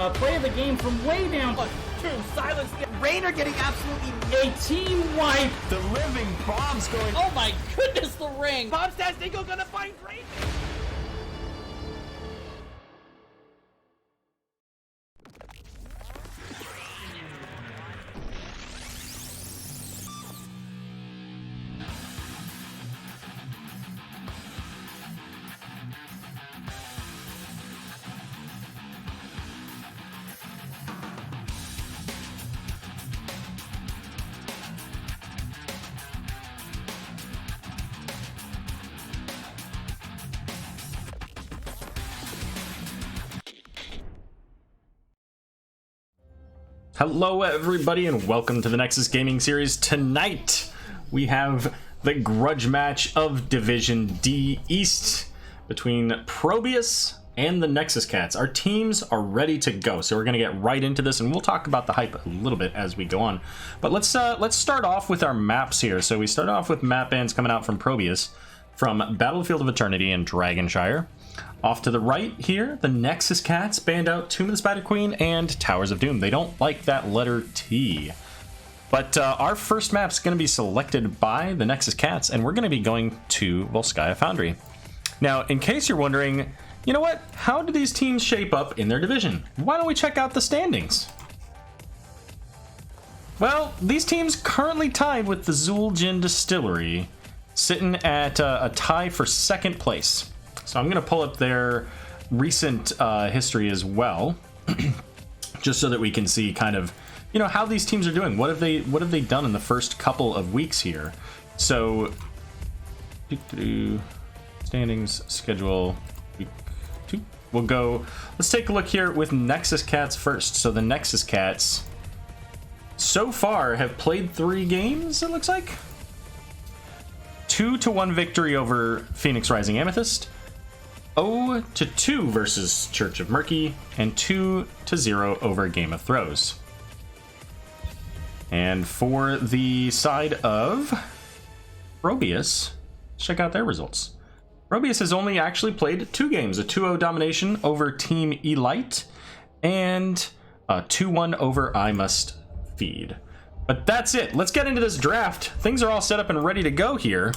play of the game from way down. 1, 2, silence. Rainer getting absolutely A team wipe. The living bombs going. Oh my goodness, the ring. Bombs Tastingo gonna find Rainer. Hello everybody and welcome to the Nexus Gaming Series. Tonight we have the grudge match of Division D East between ProBUs and the Nexus Cats. Our teams are ready to go, so we're going to get right into this and we'll talk about the hype a little bit as we go on. But let's start off with our maps here. So we start off with map bans coming out from ProBUs from Battlefield of Eternity and Dragonshire. Off to the right here, the Nexus Cats banned out Tomb of the Spider Queen and Towers of Doom. They don't like that letter T. But our first map's going to be selected by the Nexus Cats, and we're going to be going to Volskaya Foundry. Now, in case you're wondering, you know what? How do these teams shape up in their division? Why don't we check out the standings? Well, these teams currently tied with the Zul'jin Distillery, sitting at a tie for second place. So I'm going to pull up their recent history as well, just so that we can see kind of, you know, how these teams are doing. What have they done in the first couple of weeks here? So, standings, schedule, week 2. We'll go, let's take a look here with Nexus Cats first. So the Nexus Cats so far have played 3 games, it looks like. 2-1 victory over Phoenix Rising Amethyst. 0-2 versus Church of Murky, and 2-0 over Game of Throws. And for the side of ProBUs, check out their results. ProBUs has only actually played 2 games, a 2-0 domination over Team Elite, and a 2-1 over I Must Feed. But that's it. Let's get into this draft. Things are all set up and ready to go here,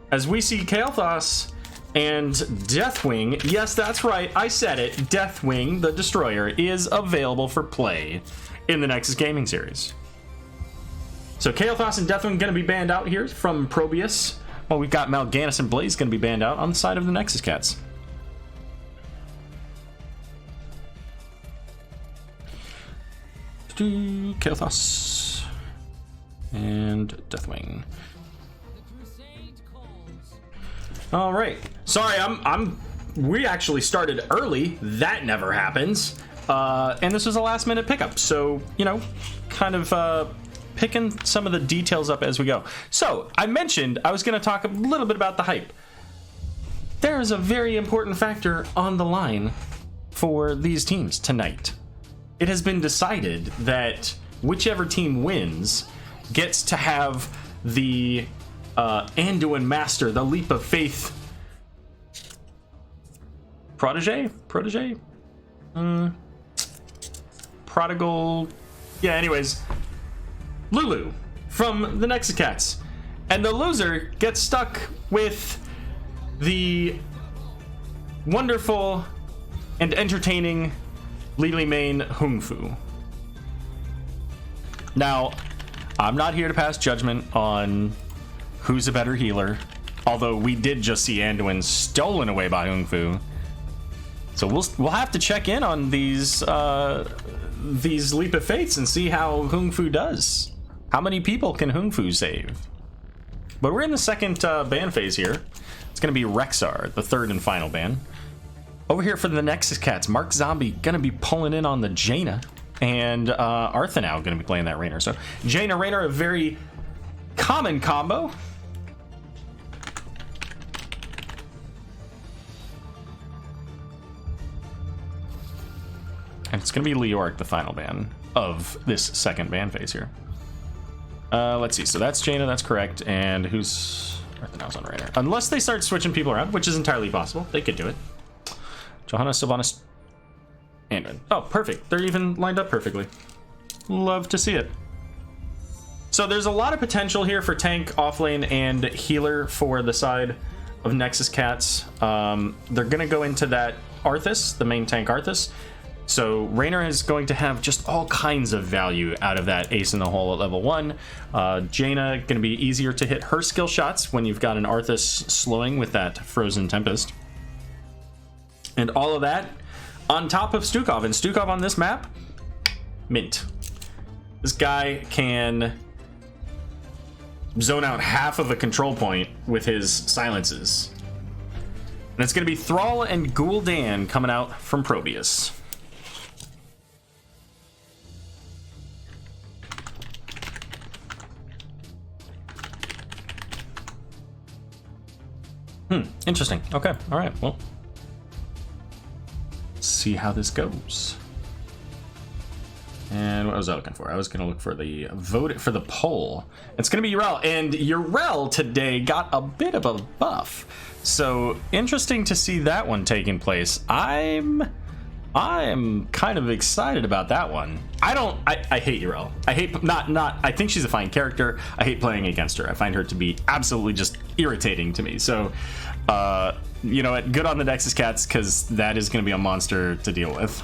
as we see Kael'thas and Deathwing. Yes, that's right, I said it. Deathwing, the Destroyer, is available for play in the Nexus Gaming Series. So Kael'thas and Deathwing going to be banned out here from ProBUs. Well, we've got Mal'Ganis and Blaze going to be banned out on the side of the Nexus Cats. Kael'thas and Deathwing. All right. Sorry, we actually started early. That never happens. And this was a last minute pickup. So, you know, kind of picking some of the details up as we go. So I mentioned I was going to talk a little bit about the hype. There is a very important factor on the line for these teams tonight. It has been decided that whichever team wins gets to have the Anduin Master, the Leap of Faith protege? Prodigal. Yeah, anyways. Lulu from the Nexus Cats. And the loser gets stuck with the wonderful and entertaining Lily Main Hung Fu. Now, I'm not here to pass judgment on who's a better healer, although we did just see Anduin stolen away by Hung Fu. So we'll have to check in on these Leap of Fates and see how Hung Fu does. How many people can Hung Fu save? But we're in the second ban phase here. It's going to be Rexar, the third and final ban. Over here for the Nexus Cats, Mark Zombie going to be pulling in on the Jaina, and Arthanau going to be playing that Rainer. So Jaina, Rainer, a very common combo. And it's going to be Leoric, the final ban of this second ban phase here. Let's see. So that's Jaina, that's correct. And who's Arthanau's on Rainer? Unless they start switching people around, which is entirely possible. They could do it. Johanna, Sylvanas, Anduin. Oh, perfect. They're even lined up perfectly. Love to see it. So there's a lot of potential here for tank, offlane, and healer for the side of Nexus Cats. They're going to go into that Arthas, the main tank Arthas. So Raynor is going to have just all kinds of value out of that ace in the hole at level 1. Jaina going to be easier to hit her skill shots when you've got an Arthas slowing with that Frozen Tempest. And all of that on top of Stukov. And Stukov on this map, mint. This guy can zone out half of a control point with his silences. And it's going to be Thrall and Gul'dan coming out from ProBUs. Interesting. Okay. All right. Well, let's see how this goes. And what was I looking for? I was going to look for the vote for the poll. It's going to be Yrel, and Yrel today got a bit of a buff. So interesting to see that one taking place. I'm kind of excited about that one. I hate Yrel. I hate I think she's a fine character. I hate playing against her. I find her to be absolutely just irritating to me. So, you know what? Good on the Nexus Cats, because that is going to be a monster to deal with.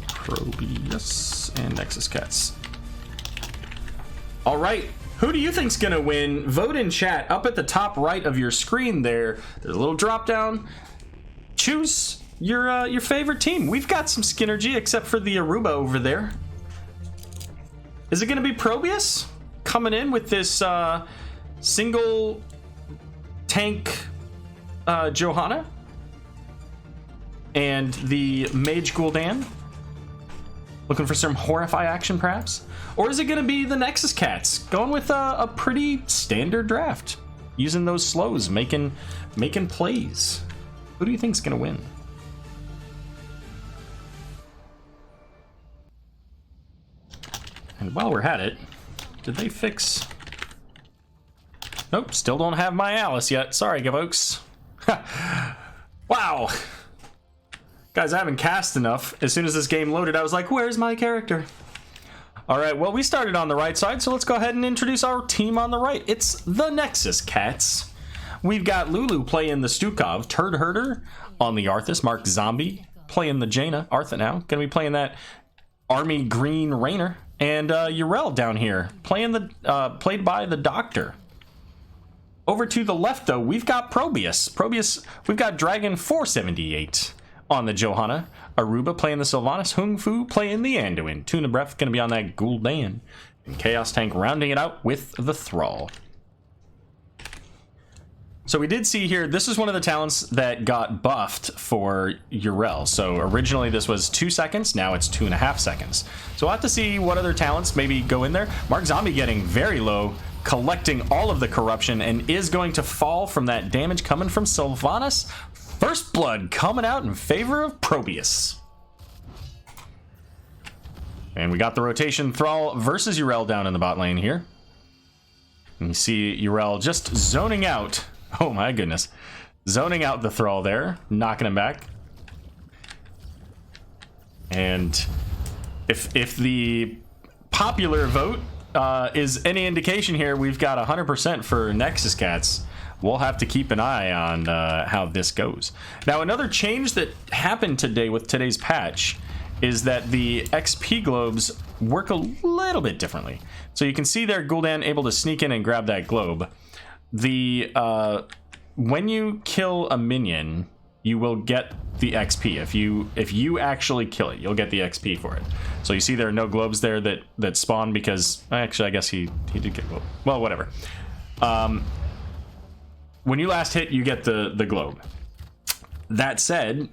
ProBUs and Nexus Cats. All right. Who do you think's gonna win? Vote in chat up at the top right of your screen there. There's a little drop down. Choose your favorite team. We've got some Skinergy except for the Aruba over there. Is it gonna be ProBUs coming in with this single tank Johanna and the Mage Gul'dan? Looking for some Horrify action, perhaps? Or is it going to be the Nexus Cats going with a pretty standard draft, using those slows, making plays? Who do you think's going to win? And while we're at it, did they fix? Nope, still don't have my Alice yet. Sorry, folks. Wow. Guys, I haven't cast enough. As soon as this game loaded, I was like, where's my character? All right, well, we started on the right side, so let's go ahead and introduce our team on the right. It's the Nexus Cats. We've got Lulu playing the Stukov, Turd Herder on the Arthas, Mark Zombie playing the Jaina, Artha now, gonna be playing that Army Green Raynor, and Yrel down here playing played by the Doctor. Over to the left, though, we've got ProBUs. We've got Dragon 478 on the Johanna, Aruba playing the Sylvanas, Hung Fu playing the Anduin, Tuna Breath gonna be on that Gul'dan, and Chaos Tank rounding it out with the Thrall. So we did see here, this is one of the talents that got buffed for Yrel. So originally this was 2 seconds, now it's 2.5 seconds. So we'll have to see what other talents maybe go in there. Mark Zombie getting very low, collecting all of the corruption, and is going to fall from that damage coming from Sylvanas. First blood coming out in favor of ProBUs. And we got the rotation Thrall versus Yrel down in the bot lane here. And you see Yrel just zoning out. Oh my goodness. Zoning out the Thrall there, knocking him back. And if the popular vote is any indication here, we've got 100% for Nexus Cats. We'll have to keep an eye on how this goes. Now, another change that happened today with today's patch is that the XP globes work a little bit differently. So you can see there Gul'dan able to sneak in and grab that globe. When you kill a minion, you will get the XP. If you actually kill it, you'll get the XP for it. So you see there are no globes there that spawn because actually I guess he did get globe. Well, whatever. When you last hit, you get the globe. That said,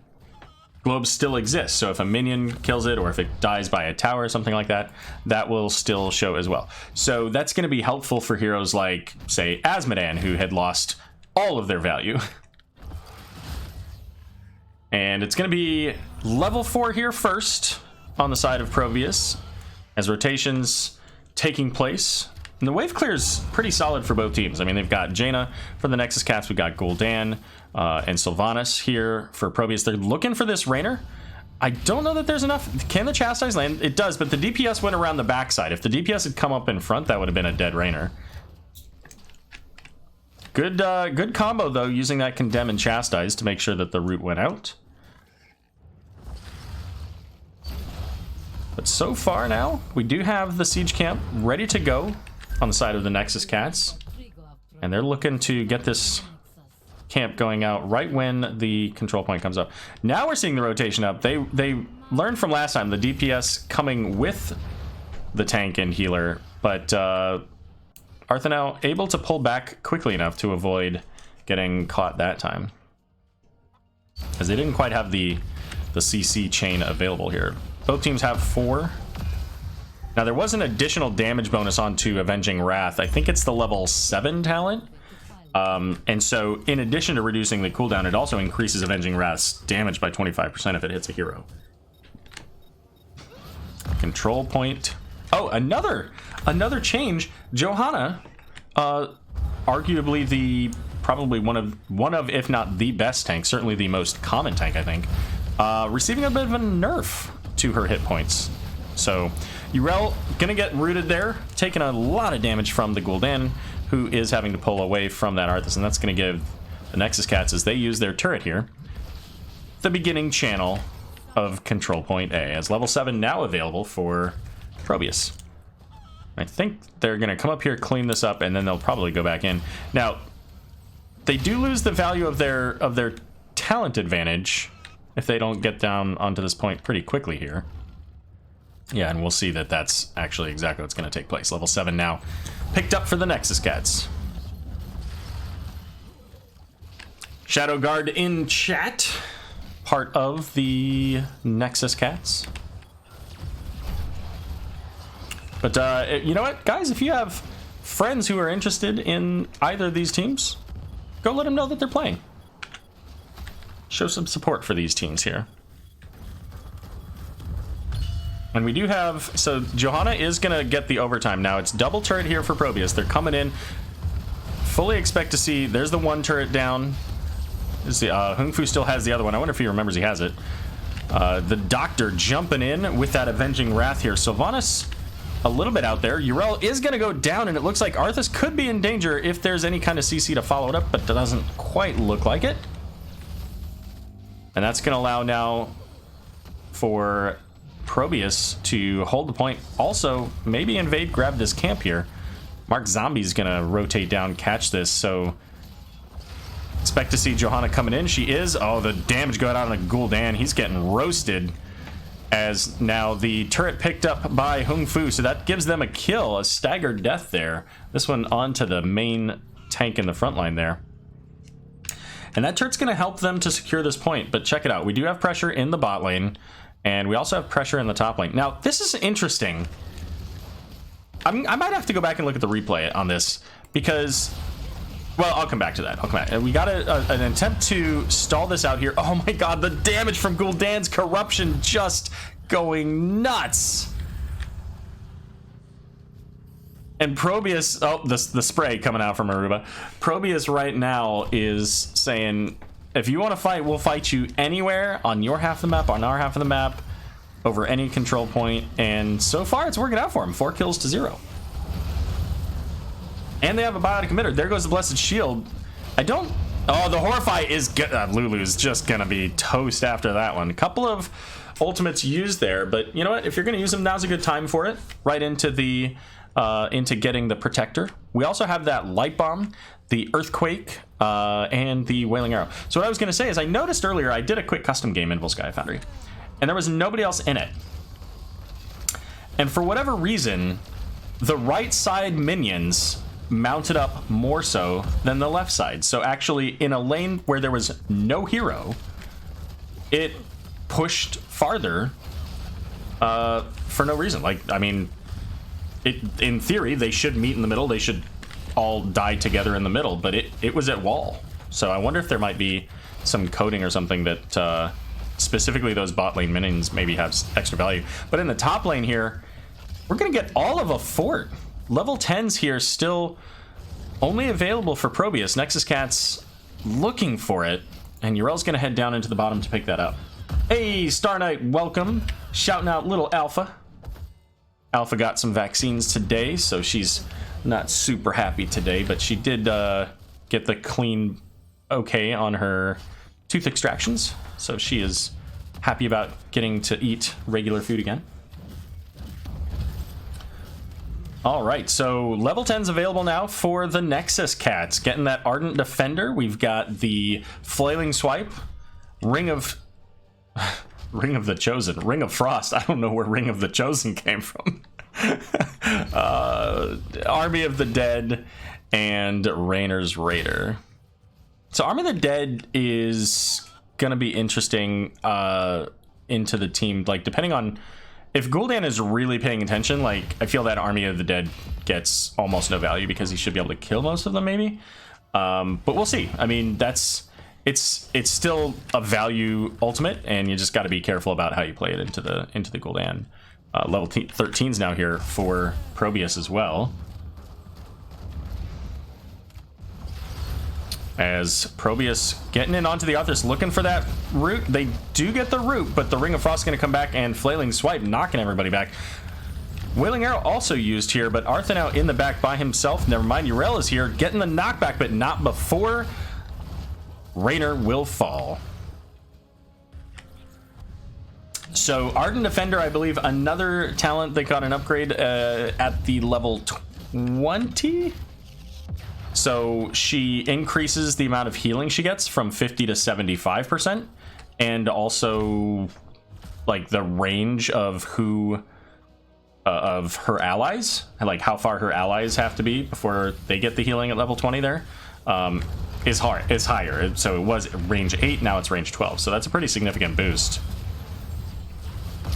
globes still exist. So if a minion kills it, or if it dies by a tower or something like that, that will still show as well. So that's going to be helpful for heroes like, say, Azmodan, who had lost all of their value. And it's going to be level 4 here first on the side of ProBUs, as rotations taking place And the wave clear is pretty solid for both teams. I mean, they've got Jaina for the Nexus Cats. We've got Gul'dan and Sylvanas here for ProBUs. They're looking for this Rainer. I don't know that there's enough. Can the Chastise land? It does, but the DPS went around the backside. If the DPS had come up in front, that would have been a dead Rainer. Good combo, though, using that Condemn and Chastise to make sure that the root went out. But so far now, we do have the Siege Camp ready to go on the side of the Nexus Cats. And they're looking to get this camp going out right when the control point comes up. Now we're seeing the rotation up. They learned from last time, the DPS coming with the tank and healer, but Arthanel able to pull back quickly enough to avoid getting caught that time, as they didn't quite have the CC chain available here. Both teams have 4. Now there was an additional damage bonus onto Avenging Wrath. I think it's the level 7 talent. And so in addition to reducing the cooldown, it also increases Avenging Wrath's damage by 25% if it hits a hero. Control point. Oh, another change. Johanna, arguably probably one of if not the best tank, certainly the most common tank, I think, receiving a bit of a nerf to her hit points. So Yrel gonna get rooted there, taking a lot of damage from the Gul'dan, who is having to pull away from that Arthas, and that's gonna give the Nexus Cats, as they use their turret here, the beginning channel of Control Point A, as level 7 now available for ProBUs. I think they're gonna come up here, clean this up, and then they'll probably go back in. Now, they do lose the value of their talent advantage if they don't get down onto this point pretty quickly here. Yeah, and we'll see that that's actually exactly what's going to take place. Level 7 now picked up for the Nexus Cats. Shadow Guard in chat, part of the Nexus Cats. But you know what, guys? If you have friends who are interested in either of these teams, go let them know that they're playing. Show some support for these teams here. And we do have, so Johanna is gonna get the overtime. Now it's double turret here for ProBUs. They're coming in. Fully expect to see, there's the one turret down. Hung Fu still has the other one. I wonder if he remembers he has it. The Doctor jumping in with that Avenging Wrath here. Sylvanas a little bit out there. Yrel is gonna go down, and it looks like Arthas could be in danger if there's any kind of CC to follow it up, but it doesn't quite look like it. And that's gonna allow now for ProBUs to hold the point. Also, maybe invade, grab this camp here. Mark Zombie's gonna rotate down, catch this, so expect to see Johanna coming in. She is. Oh, the damage going out on a Gul'dan. He's getting roasted, as now the turret picked up by Hung Fu, so that gives them a kill, a staggered death there. This one onto the main tank in the front line there. And that turret's going to help them to secure this point, but check it out. We do have pressure in the bot lane, and we also have pressure in the top lane. Now, this is interesting. I might have to go back and look at the replay on this, because, well, I'll come back to that. I'll come back. And we got an attempt to stall this out here. Oh my god, the damage from Gul'dan's corruption just going nuts. And ProBUs, oh, the spray coming out from Aruba. ProBUs right now is saying, if you want to fight, we'll fight you anywhere on your half of the map, on our half of the map, over any control point. And so far, it's working out for them. 4 kills to 0. And they have a biotic emitter. There goes the Blessed Shield. I don't... Oh, the Horrify is good. Lulu's just going to be toast after that one. A couple of ultimates used there, but you know what? If you're going to use them, now's a good time for it. Right into the... into getting the Protector. We also have that Light Bomb, the Earthquake, and the Wailing Arrow. So what I was going to say is, I noticed earlier I did a quick custom game in Volskaya Foundry, and there was nobody else in it. And for whatever reason, the right side minions mounted up more so than the left side. So actually, in a lane where there was no hero, it pushed farther for no reason. Like, I mean... in theory, they should meet in the middle. They should all die together in the middle, but it was at wall. So I wonder if there might be some coding or something that specifically those bot lane minions maybe have extra value. But in the top lane here, we're going to get all of a fort level 10s here still only available for ProBUs. Nexus Cat's looking for it, and Urel's gonna head down into the bottom to pick that up. Hey, Star Knight, welcome. Shouting out little Alpha. Alpha got some vaccines today, so she's not super happy today, but she did get the clean okay on her tooth extractions, so she is happy about getting to eat regular food again. All right, so level 10's available now for the Nexus Cats. Getting that Ardent Defender. We've got the Flailing Swipe, Ring of the Chosen, Ring of Frost. I don't know where Ring of the Chosen came from. Army of the Dead, and Rainer's Raider. So Army of the Dead is gonna be interesting into the team, like depending on if Gul'dan is really paying attention. Like I feel that Army of the Dead gets almost no value because he should be able to kill most of them maybe, but we'll see. I mean, it's still a value ultimate, and you just got to be careful about how you play it into the Gul'dan. Level 13's now here for ProBUs as well, as ProBUs getting in onto the Arthas, looking for that root. They do get the root, but the Ring of Frost is going to come back, and Flailing Swipe knocking everybody back. Wailing Arrow also used here, but Arthur now in the back by himself. Never mind, Urel is here getting the knockback, but not before Rainer will fall. So Ardent Defender, I believe another talent that got an upgrade at the level 20. So she increases the amount of healing she gets from 50 to 75%, and also like the range of who of her allies, like how far her allies have to be before they get the healing at level 20 there, is higher. So it was range 8, now it's range 12. So that's a pretty significant boost.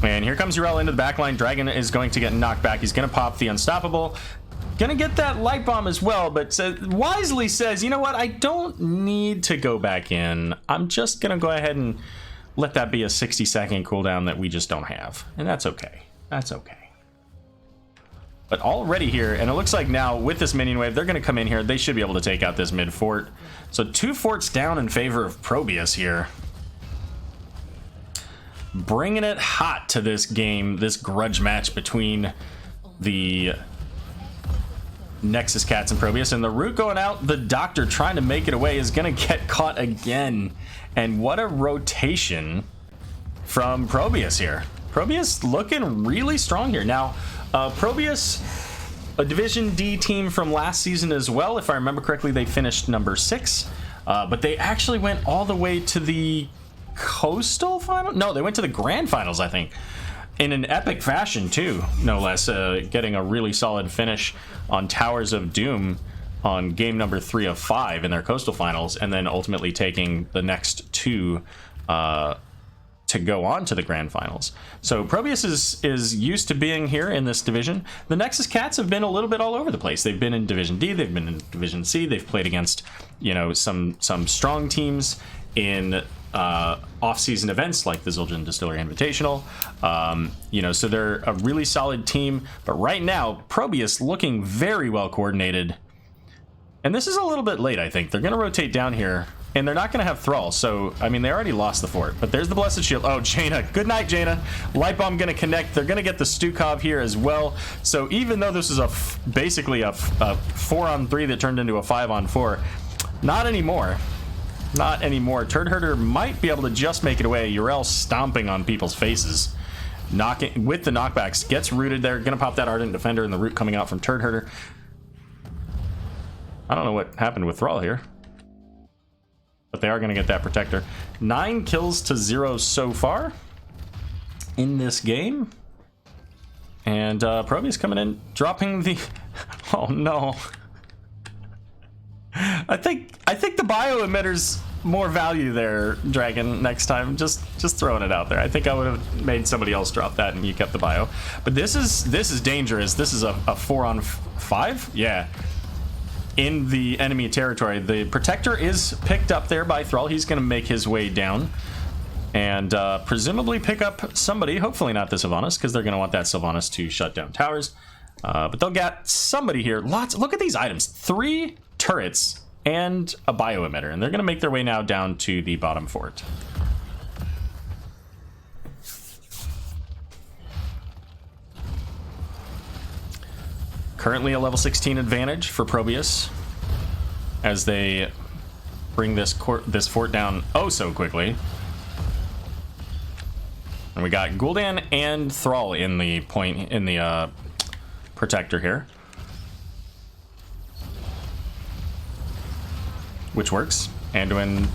And here comes Urel into the backline. Dragon is going to get knocked back. He's going to pop the Unstoppable. Gonna get that light bomb as well, but wisely says, you know what, I don't need to go back in. I'm just gonna go ahead and let that be a 60-second cooldown that we just don't have. And that's okay. That's okay. But already here, and it looks like now with this minion wave, they're gonna come in here. They should be able to take out this mid fort. So 2 forts down in favor of ProBUs here. Bringing it hot to this game, this grudge match between the Nexus Cats and ProBUs, and the root going out. The Doctor trying to make it away is gonna get caught again, and what a rotation from ProBUs here. ProBUs looking really strong here now. ProBUs, a Division D team from last season as well, if I remember correctly. They finished number 6, but they actually went all the way to the Coastal Final. No, they went to the Grand Finals, I think, in an epic fashion too, no less, getting a really solid finish on Towers of Doom on game number 3 of 5 in their Coastal Finals, and then ultimately taking the next 2 to go on to the Grand Finals. So ProBUs is used to being here in this division. The Nexus Cats have been a little bit all over the place. They've been in Division D, they've been in Division C, they've played against, you know, some strong teams in off-season events like the Zildjian Distillery Invitational. You know, so they're a really solid team, but right now ProBUs looking very well coordinated, and this is a little bit late. I think they're going to rotate down here, and they're not going to have Thrall, so I mean they already lost the fort, but there's the Blessed Shield. Oh, Jaina, good night, Jaina. Light Bomb going to connect. They're going to get the Stukov here as well. So even though this is basically a 4-on-3 that turned into a 5-on-4, not anymore. Not anymore. Turd Herder might be able to just make it away. Urel stomping on people's faces. Knocking with the knockbacks. Gets rooted there. Gonna pop that Ardent Defender, and the root coming out from Turd Herder. I don't know what happened with Thrall here, but they are gonna get that Protector. 9 kills to 0 so far in this game. And ProBUs coming in, dropping the... Oh no. I think the bio emitter's more value there, Dragon, next time. Just throwing it out there. I think I would have made somebody else drop that and you kept the bio. But this is dangerous. This is a 4-on-5? Yeah. In the enemy territory. The Protector is picked up there by Thrall. He's going to make his way down and presumably pick up somebody. Hopefully not the Sylvanas, because they're going to want that Sylvanas to shut down towers. But they'll get somebody here. Lots. Look at these items. 3 turrets and a bio-emitter. And they're going to make their way now down to the bottom fort. Currently a level 16 advantage for ProBUs as they bring this fort down oh so quickly. And we got Gul'dan and Thrall in the protector here, which works. Anduin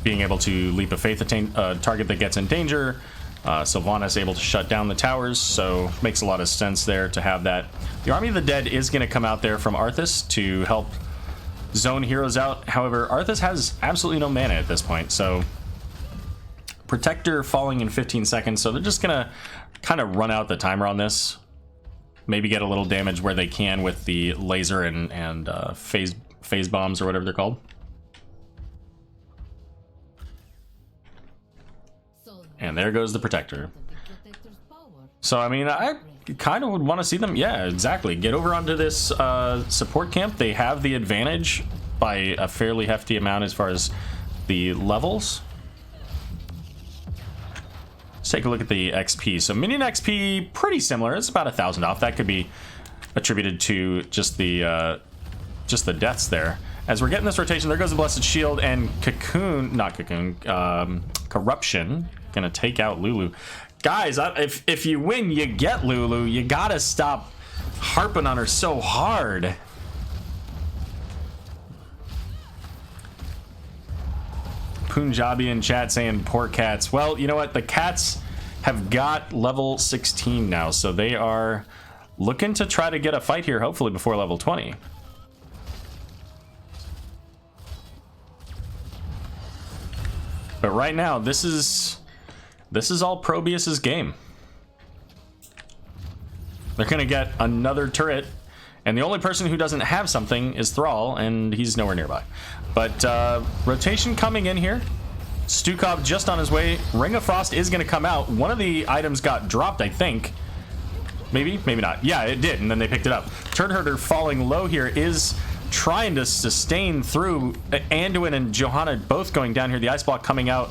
being able to leap of faith a target that gets in danger. Sylvanas able to shut down the towers, so makes a lot of sense there to have that. The Army of the Dead is going to come out there from Arthas to help zone heroes out. However, Arthas has absolutely no mana at this point, so Protector falling in 15 seconds, so they're just going to kind of run out the timer on this. Maybe get a little damage where they can with the laser and phase bombs or whatever they're called. And there goes the Protector. So, I mean, I kind of would want to see them, yeah, exactly, get over onto this support camp. They have the advantage by a fairly hefty amount as far as the levels. Let's take a look at the XP. So minion XP, pretty similar. It's about 1,000 off. That could be attributed to just the deaths there. As we're getting this rotation, there goes the Blessed Shield and Corruption. Gonna take out Lulu. Guys, if you win, you get Lulu. You gotta stop harping on her so hard. Punjabi in chat saying poor cats. Well, you know what? The cats have got level 16 now, so they are looking to try to get a fight here, hopefully before level 20. But right now, this is all ProBUs' game. They're gonna get another turret, and the only person who doesn't have something is Thrall, and he's nowhere nearby. But rotation coming in here. Stukov just on his way. Ring of Frost is gonna come out. One of the items got dropped, I think. Maybe, maybe not. Yeah, it did, and then they picked it up. Turd Herder falling low here is trying to sustain through. Anduin and Johanna both going down here. The ice block coming out.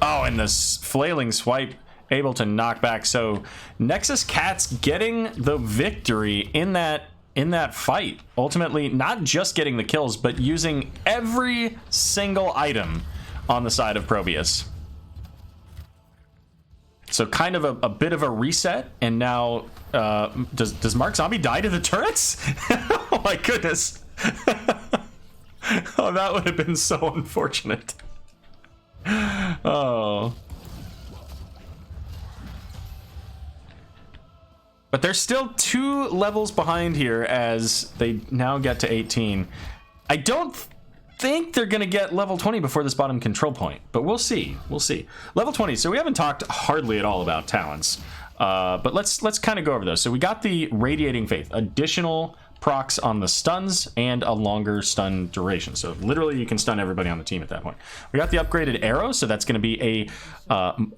Oh, and this flailing swipe able to knock back. So Nexus Cats getting the victory in that fight. Ultimately, not just getting the kills, but using every single item on the side of ProBUs. So kind of a bit of a reset. And now, does Mark Zombie die to the turrets? Oh my goodness. Oh, that would have been so unfortunate. Oh. But they're still 2 levels behind here as they now get to 18. I don't think they're going to get level 20 before this bottom control point, but we'll see. We'll see. Level 20. So we haven't talked hardly at all about talents, but let's kind of go over those. So we got the Radiating Faith, additional procs on the stuns and a longer stun duration. So literally you can stun everybody on the team at that point. We got the upgraded arrow, so that's going to be a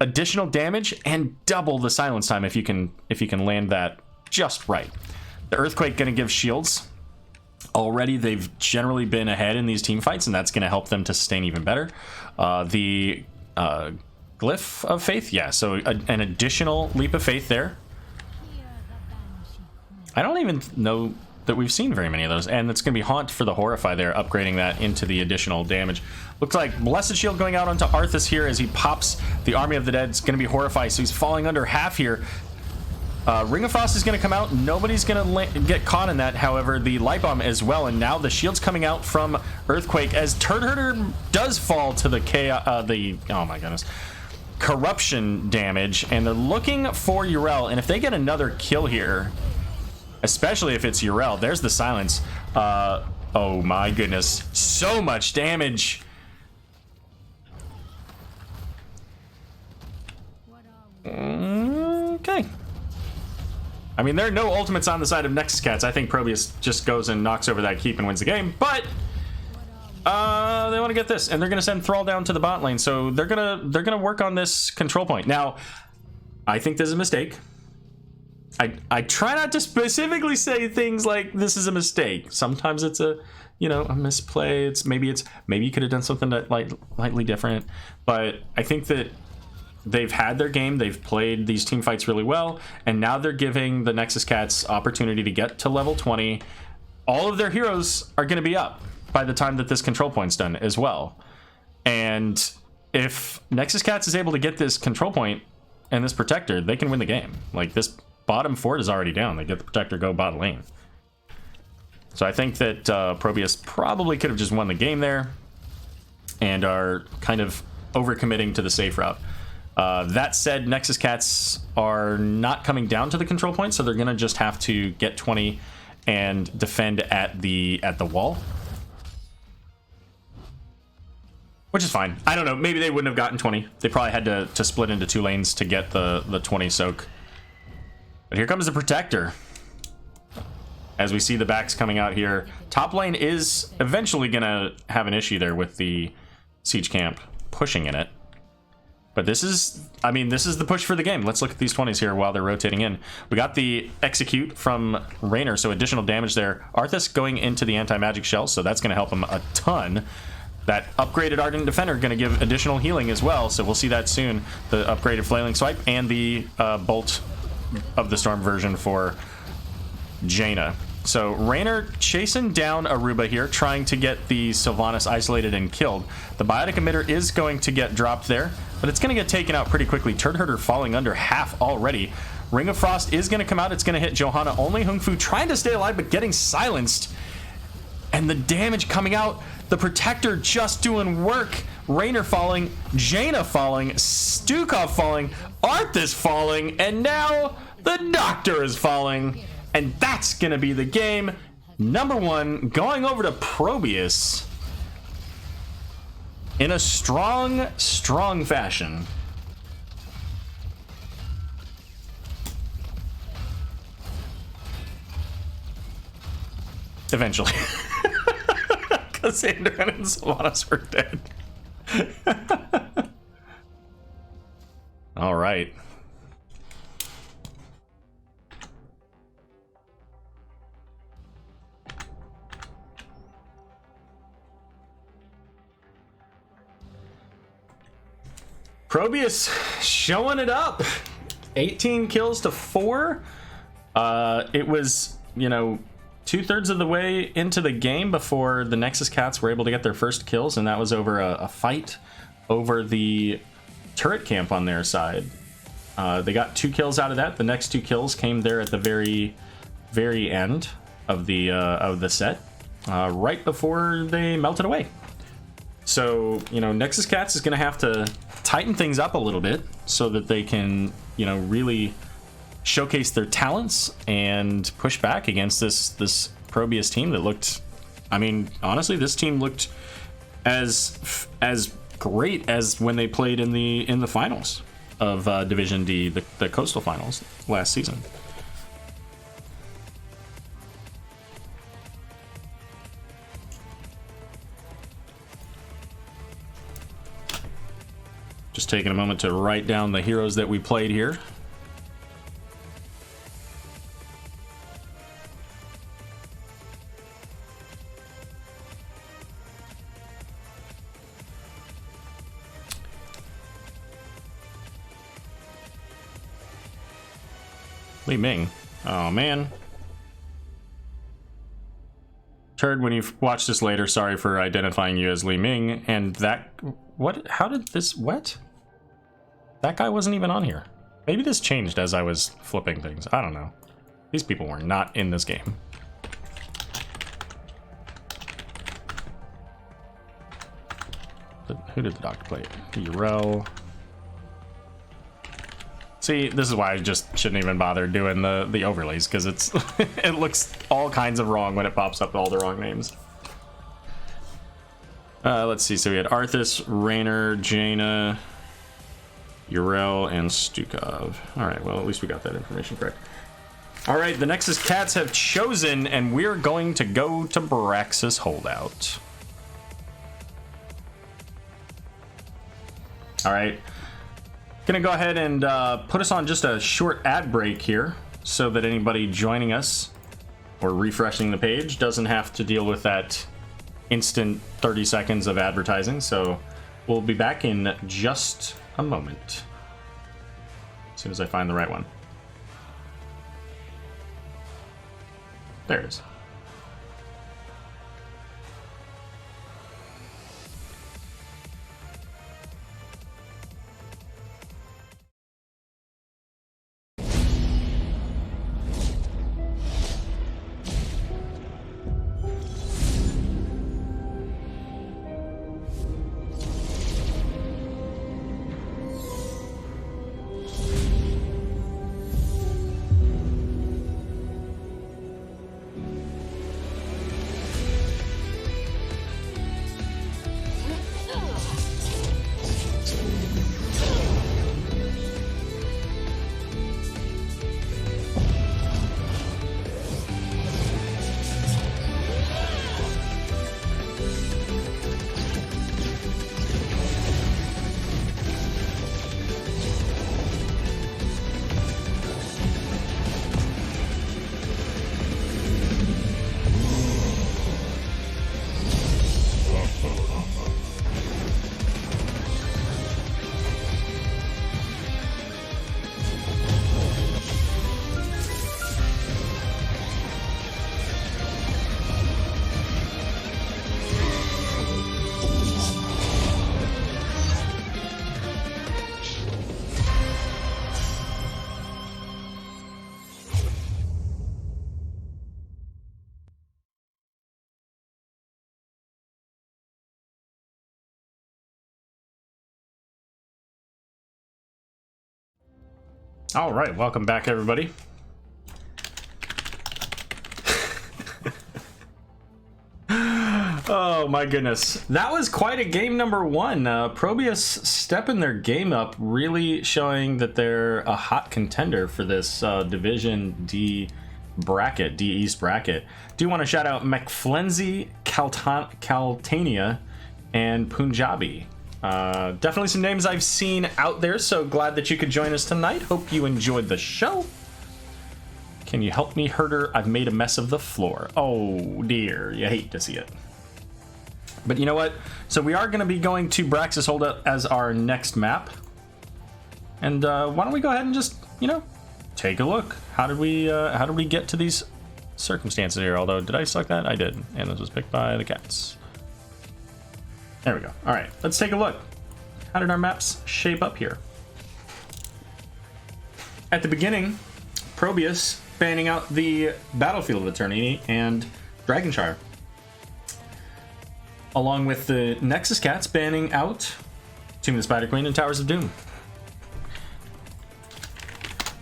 additional damage and double the silence time if you can land that just right. The earthquake going to give shields. Already they've generally been ahead in these team fights, and that's going to help them to sustain even better. The glyph of faith, yeah, so an additional leap of faith there. I don't even know that we've seen very many of those, and it's going to be Haunt for the Horrify there, upgrading that into the additional damage. Looks like Blessed Shield going out onto Arthas here as he pops the Army of the Dead. It's going to be Horrify, so he's falling under half here. Ring of Frost is going to come out. Nobody's going to get caught in that. However, the Light Bomb as well, and now the shield's coming out from Earthquake as Turd Herder does fall to the oh my goodness, corruption damage, and they're looking for Yrel, and if they get another kill here, especially if it's Yrel, there's the silence. Oh my goodness, so much damage. Okay. I mean, there are no ultimates on the side of Nexus Cats. I think ProBUs just goes and knocks over that keep and wins the game, but they want to get this, and they're going to send Thrall down to the bot lane, so they're gonna work on this control point. Now, I think this is a mistake. I try not to specifically say things like this is a mistake. Sometimes it's a, you know, a misplay. Maybe you could have done something that lightly different. But I think that they've had their game. They've played these team fights really well, and now they're giving the Nexus Cats opportunity to get to level 20. All of their heroes are going to be up by the time that this control point's done as well. And if Nexus Cats is able to get this control point and this protector, they can win the game. Like, this bottom fort is already down. They get the protector, go bot lane. So I think that ProBUs probably could have just won the game there and are kind of overcommitting to the safe route. That said, Nexus Cats are not coming down to the control point, so they're going to just have to get 20 and defend at the wall. Which is fine. I don't know. Maybe they wouldn't have gotten 20. They probably had to split into 2 lanes to get the 20 soak. But here comes the protector. As we see the backs coming out here. Top lane is eventually going to have an issue there with the siege camp pushing in it. But this is, I mean, this is the push for the game. Let's look at these 20s here while they're rotating in. We got the execute from Raynor, so additional damage there. Arthas going into the anti-magic shell, so that's going to help him a ton. That upgraded Ardent Defender going to give additional healing as well, so we'll see that soon. The upgraded Flailing Swipe and the Bolt of the Storm version for Jaina. So Raynor chasing down Aruba here, trying to get the Sylvanas isolated and killed. The Biotic Emitter is going to get dropped there, but it's going to get taken out pretty quickly. Turd Herder falling under half already. Ring of Frost is going to come out. It's going to hit Johanna. Only Hung Fu trying to stay alive, but getting silenced. And the damage coming out. The Protector just doing work. Raynor falling. Jaina falling. Stukov falling. Arthas falling. And now the Doctor is falling. And that's going to be the game. Number 1 going over to ProBUs in a strong fashion. Eventually. Cassandra and Sylvanas were dead. All right. ProBUs showing it up. 18 kills to 4. It was, you know, 2/3 of the way into the game before the Nexus Cats were able to get their first kills, and that was over a fight over the turret camp on their side. They got 2 kills out of that. The next 2 kills came there at the very end of the set, right before they melted away. So, you know, Nexus Cats is going to have to tighten things up a little bit so that they can, you know, really showcase their talents and push back against this ProBUs team that looked, I mean, honestly, this team looked as great as when they played in the finals of Division D, the Coastal Finals last season. Just taking a moment to write down the heroes that we played here. Li Ming. Oh, man. Turd, when you watch this later, sorry for identifying you as Li Ming. And that... What? How did this... What? That guy wasn't even on here. Maybe this changed as I was flipping things. I don't know. These people were not in this game. Who did the Doctor play? Urel. See, this is why I just shouldn't even bother doing the overlays, because it's it looks all kinds of wrong when it pops up all the wrong names. Let's see. So we had Arthas, Raynor, Jaina, Urel, and Stukov. All right. Well, at least we got that information correct. All right. The Nexus Cats have chosen, and we're going to go to Braxis Holdout. All right. Gonna go ahead and put us on just a short ad break here. so that anybody joining us or refreshing the page doesn't have to deal with that instant 30 seconds of advertising. So we'll be back in just a moment, as soon as I find the right one. There it is. All right, welcome back, everybody. Oh my goodness, that was quite a game number one. ProBUs stepping their game up, really showing that they're a hot contender for this Division D bracket, D East bracket. Do want to shout out McFlenzy, Caltania, and Punjabi. Definitely some names I've seen out there, so glad that you could join us tonight. Hope you enjoyed the show. Can you help me, Herder? I've made a mess of the floor. Oh dear, you hate to see it. But you know what? So we are going to be going to Braxis Holdup as our next map. And why don't we go ahead and just, you know, take a look. How did we get to these circumstances here? Although, did I select that? I did. And this was picked by the cats. There we go. All right, let's take a look. How did our maps shape up here? At the beginning, ProBUs banning out the Battlefield of Eternity and Dragonshire, along with the Nexus cats banning out Tomb of the Spider Queen and Towers of Doom.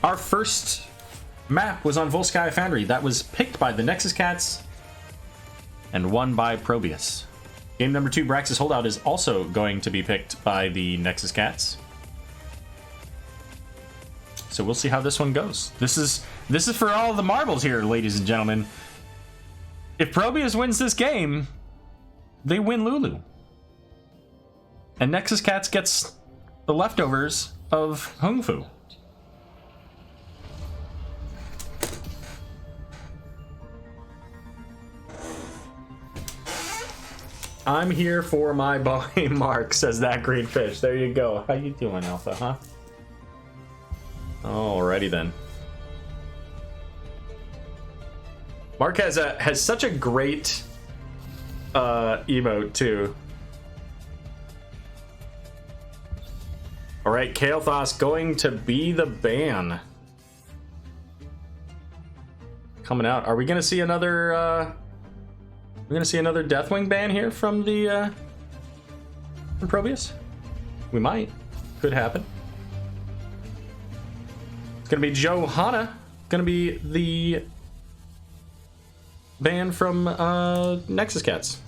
Our first map was on Volskaya Foundry. That was picked by the Nexus cats and won by ProBUs. Game number 2, Braxis Holdout, is also going to be picked by the Nexus cats. So we'll see how this one goes. This is for all the marbles here, ladies and gentlemen. If ProBUs wins this game, they win Lulu. And Nexus Cats gets the leftovers of Hung Fu. I'm here for my boy Mark, says that green fish. There you go. How you doing, Alpha, huh? Alrighty then. Mark has such a great emote too. Alright, Kael'thas going to be the ban. Coming out. Are we gonna see another we're gonna see another Deathwing ban here from the from ProBUs? We might. Could happen. It's gonna be Johanna. Gonna be the ban from Nexus Cats.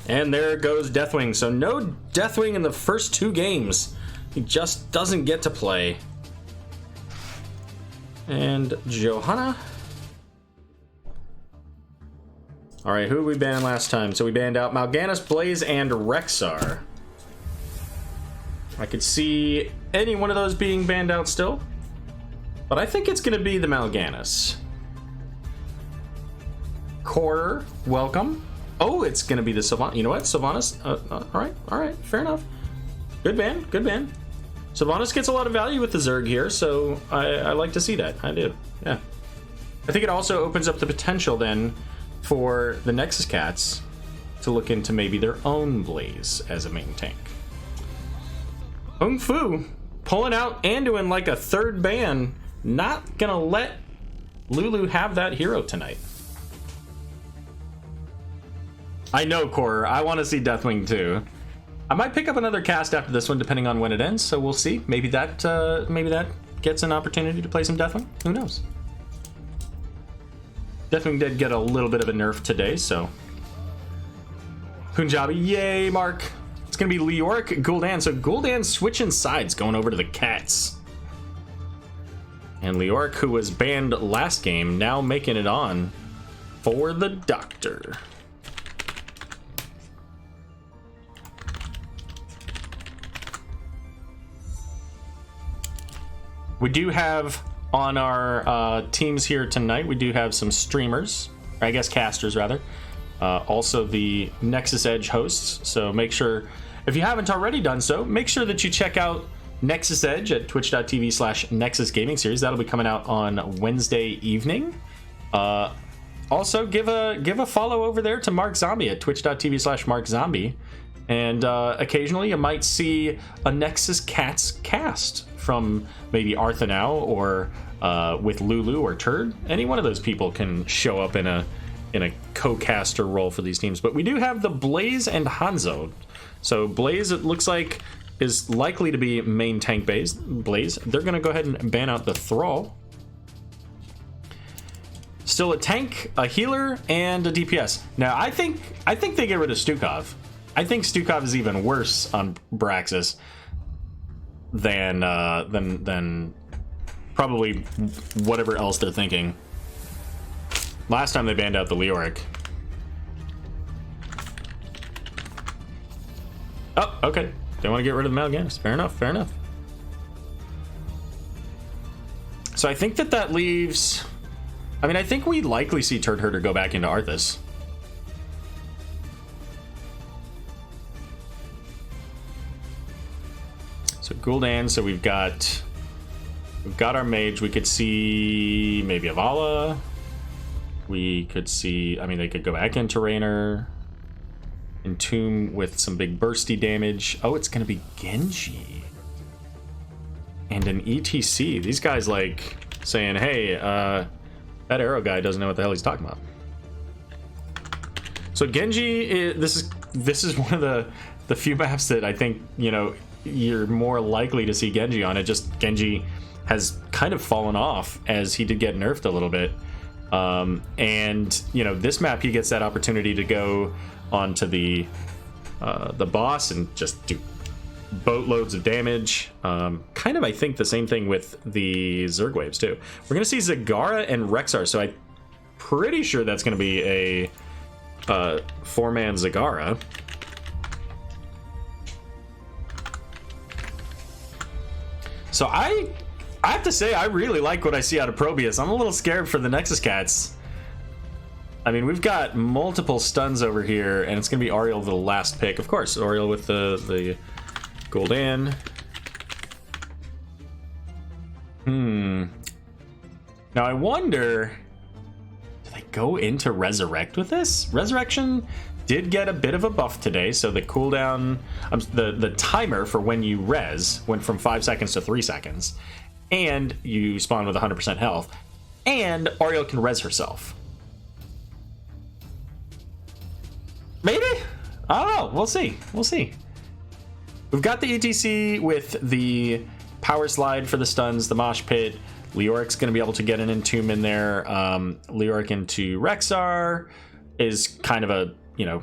And there goes Deathwing. So no Deathwing in the first 2 games. He just doesn't get to play. And Johanna. Alright, who did we ban last time? So we banned out Mal'Ganis, Blaze, and Rexar. I could see any one of those being banned out still, but I think it's going to be the Mal'Ganis. Core, welcome. Oh, it's going to be the Sylvanas. You know what? Sylvanas. All right. Fair enough. Good ban. Good ban. Sylvanas gets a lot of value with the Zerg here, so I like to see that. I do. Yeah. I think it also opens up the potential then for the Nexus Cats to look into maybe their own Blaze as a main tank. Hung Fu pulling out Anduin like a third ban. Not gonna let Lulu have that hero tonight. I know, Core. I want to see Deathwing too. I might pick up another cast after this one, depending on when it ends. So we'll see. Maybe that gets an opportunity to play some Deathwing. Who knows? Deathwing did get a little bit of a nerf today, so. Punjabi, yay, Mark. It's gonna be Leoric, Gul'dan. So Gul'dan switching sides, going over to the Cats. And Leoric, who was banned last game, now making it on for the Doctor. We do have on our teams here tonight, we do have some streamers, or I guess casters rather. Also the Nexus Edge hosts. So make sure, if you haven't already done so, make sure that you check out Nexus Edge at twitch.tv/Nexus Gaming Series. That'll be coming out on Wednesday evening. Also give a follow over there to Mark Zombie at twitch.tv/Mark Zombie. And occasionally you might see a Nexus Cats cast from maybe Arthanau or with Lulu or Turd. Any one of those people can show up in a co-caster role for these teams. But we do have the Blaze and Hanzo. So Blaze, it looks like, is likely to be main tank Blaze. They're going to go ahead and ban out the Thrall. Still a tank, a healer, and a DPS. Now I think they get rid of Stukov. I think Stukov is even worse on Braxis than probably whatever else they're thinking. Last time they banned out the Leoric. Oh, okay. They want to get rid of the Mal'Ganis. Fair enough, fair enough. So I think that leaves... I mean, I think we likely see Turd Herder go back into Arthas. So Gul'dan, so we've got our mage. We could see maybe Avala. We could see, I mean, they could go back into Raynor. Entomb with some big bursty damage. Oh, it's going to be Genji. And an ETC. These guys like saying, hey, that arrow guy doesn't know what the hell he's talking about. So Genji, this is one of the few maps that I think, you know, you're more likely to see Genji on. It just, Genji has kind of fallen off as he did get nerfed a little bit. And, you know, this map he gets that opportunity to go onto the boss and just do boatloads of damage. Kind of, I think, the same thing with the Zerg waves too. We're gonna see Zagara and Rexar, so I'm pretty sure that's gonna be a 4-man Zagara. So I have to say, I really like what I see out of ProBUs. I'm a little scared for the Nexus Cats. I mean, we've got multiple stuns over here, and it's going to be Auriel the last pick. Of course, Auriel with the Gul'dan. Now, I wonder, do they go into Resurrect with this? Resurrection did get a bit of a buff today, so the cooldown, the timer for when you res went from 5 seconds to 3 seconds, and you spawn with 100% health, and Auriel can res herself. Maybe? I don't know. We'll see. We'll see. We've got the ETC with the power slide for the stuns, the mosh pit. Leoric's going to be able to get an Entomb in there. Leoric into Rexar is kind of a, you know,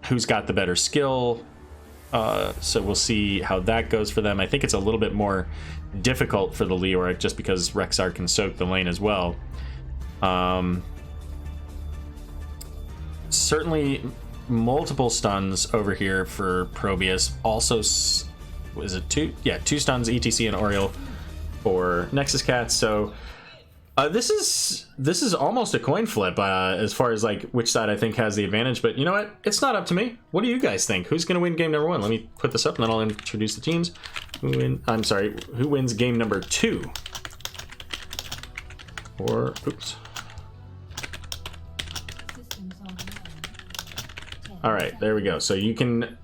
who's got the better skill. So we'll see how that goes for them. I think it's a little bit more difficult for the Leoric just because Rexar can soak the lane as well. Certainly multiple stuns over here for ProBUs. Also was it 2? Yeah, 2 stuns, ETC and Oriole for Nexus Cats. So this is almost a coin flip as far as like which side I think has the advantage. But you know what? It's not up to me. What do you guys think? Who's going to win game number 1? Let me put this up and then I'll introduce the teams. Who wins game number 2? Or oops. All right, there we go. So you can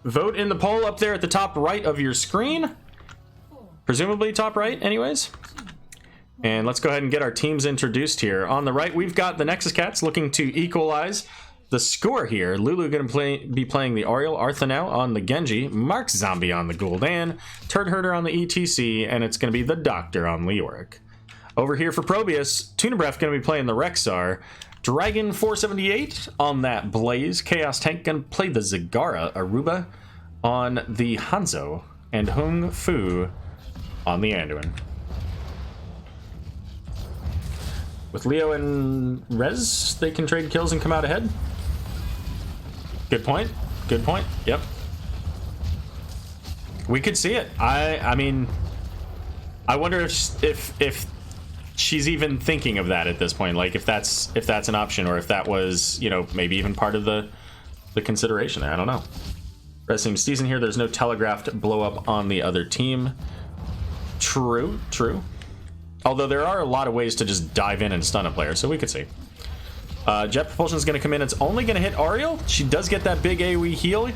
vote in the poll up there at the top right of your screen. Presumably top right, anyways. And let's go ahead and get our teams introduced here. On the right, we've got the Nexus Cats looking to equalize the score here. Lulu going to be playing the Oriole, Arthanau on the Genji, Mark Zombie on the Gul'dan, Turd Herder on the ETC, and it's going to be the Doctor on Leoric. Over here for Probius, Tunabref going to be playing the Rexar, Dragon 478 on that Blaze, Chaos Tank going to play the Zagara, Aruba on the Hanzo, and Hung Fu on the Anduin. With Leo and Rez, they can trade kills and come out ahead. Good point. Good point. Yep. We could see it. I mean, I wonder if she's even thinking of that at this point. Like if that's an option, or if that was, you know, maybe even part of the consideration there. I don't know. Rez seems decent here. There's no telegraphed blow up on the other team. True. Although there are a lot of ways to just dive in and stun a player, so we could see. Jet Propulsion is going to come in. It's only going to hit Oriole. She does get that big AoE heal,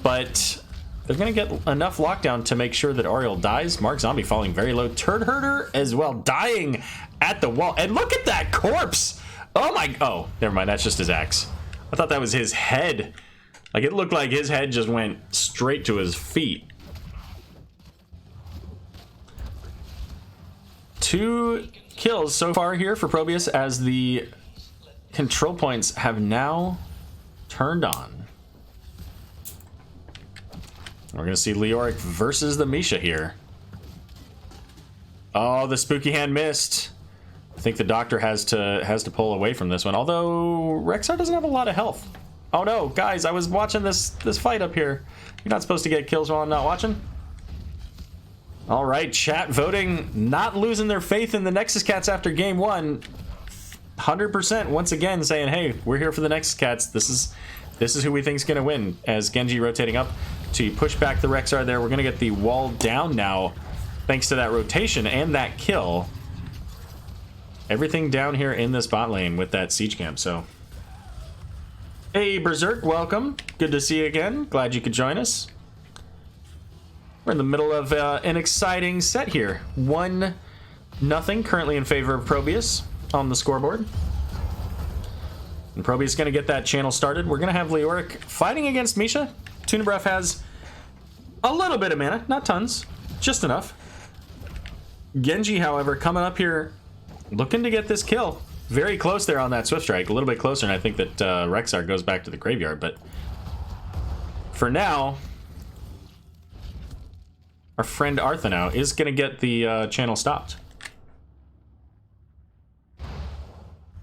but they're going to get enough lockdown to make sure that Oriole dies. Mark Zombie falling very low. Turd Herder as well, dying at the wall. And look at that corpse! Oh, never mind. That's just his axe. I thought that was his head. Like, it looked like his head just went straight to his feet. 2 kills so far here for Probius as the control points have now turned on. We're going to see Leoric versus the Misha here. Oh, the spooky hand missed. I think the Doctor has to pull away from this one, although Rexar doesn't have a lot of health. Oh no, guys, I was watching this fight up here. You're not supposed to get kills while I'm not watching. All right, chat voting, not losing their faith in the Nexus Cats after game 1. 100% once again saying, hey, we're here for the Nexus Cats. This is who we think is going to win. As Genji rotating up to push back the Rexar there. We're going to get the wall down now thanks to that rotation and that kill. Everything down here in this bot lane with that siege camp. So, hey, Berserk, welcome. Good to see you again. Glad you could join us. We're in the middle of an exciting set here. 1-0 currently in favor of Probius on the scoreboard. And Probius is going to get that channel started. We're going to have Leoric fighting against Misha. Tunabref has a little bit of mana, not tons, just enough. Genji, however, coming up here looking to get this kill. Very close there on that Swift Strike. A little bit closer, and I think that Rexar goes back to the graveyard. But for now, our friend Arthanau is going to get the channel stopped.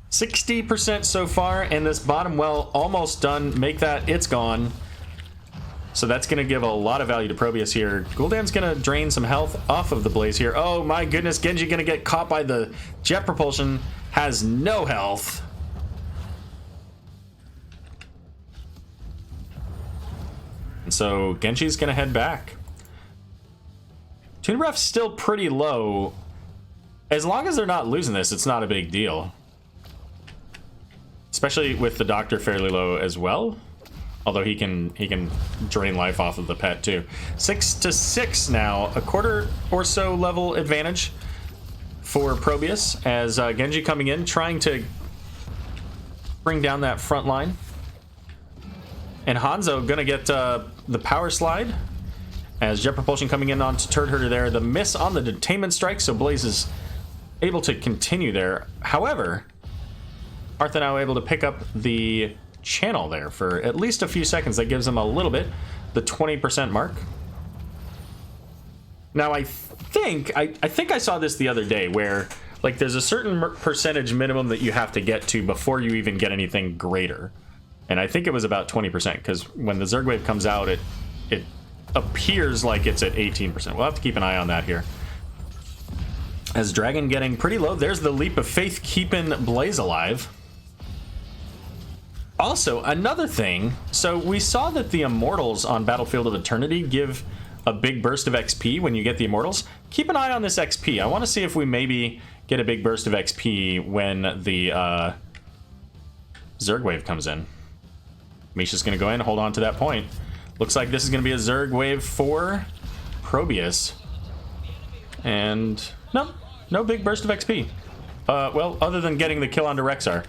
60% so far, and this bottom well almost done. Make that, it's gone. So that's going to give a lot of value to Probius here. Gul'dan's going to drain some health off of the Blaze here. Oh my goodness, Genji going to get caught by the Jet Propulsion. Has no health. And so Genji's going to head back. Tunabref's still pretty low. As long as they're not losing this, it's not a big deal. Especially with the Doctor fairly low as well. Although he can drain life off of the pet too. 6-6 now. A quarter or so level advantage for Probius as Genji coming in, trying to bring down that front line. And Hanzo gonna get the power slide as Jet Propulsion coming in onto Turd Herder there. The miss on the detainment strike, so Blaze is able to continue there. However, Arthanau able to pick up the channel there for at least a few seconds. That gives him a little bit, the 20% mark. Now I think I saw this the other day where like there's a certain percentage minimum that you have to get to before you even get anything greater. And I think it was about 20%, because when the Zerg wave comes out, it appears like it's at 18%. We'll have to keep an eye on that here. As Dragon getting pretty low. There's the Leap of Faith keeping Blaze alive. Also, another thing. So we saw that the Immortals on Battlefield of Eternity give a big burst of XP when you get the Immortals. Keep an eye on this XP. I want to see if we maybe get a big burst of XP when the Zerg wave comes in. Misha's going to go in, hold on to that point. Looks like this is going to be a Zerg wave for ProBUs. And no big burst of XP. Well, other than getting the kill onto Rexar.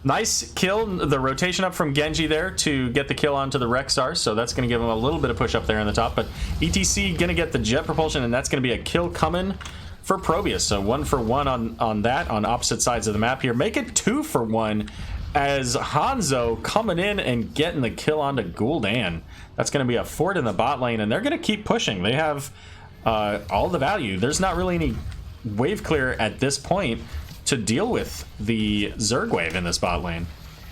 Nice kill, the rotation up from Genji there to get the kill onto the Rexar, so that's going to give him a little bit of push up there in the top, but ETC going to get the jet propulsion, and that's going to be a kill coming for ProBUs. So 1 for 1 on that, on opposite sides of the map here. Make it 2 for 1 as Hanzo coming in and getting the kill onto Gul'dan. That's going to be a fort in the bot lane, and they're going to keep pushing. They have all the value. There's not really any wave clear at this point to deal with the Zerg wave in this bot lane.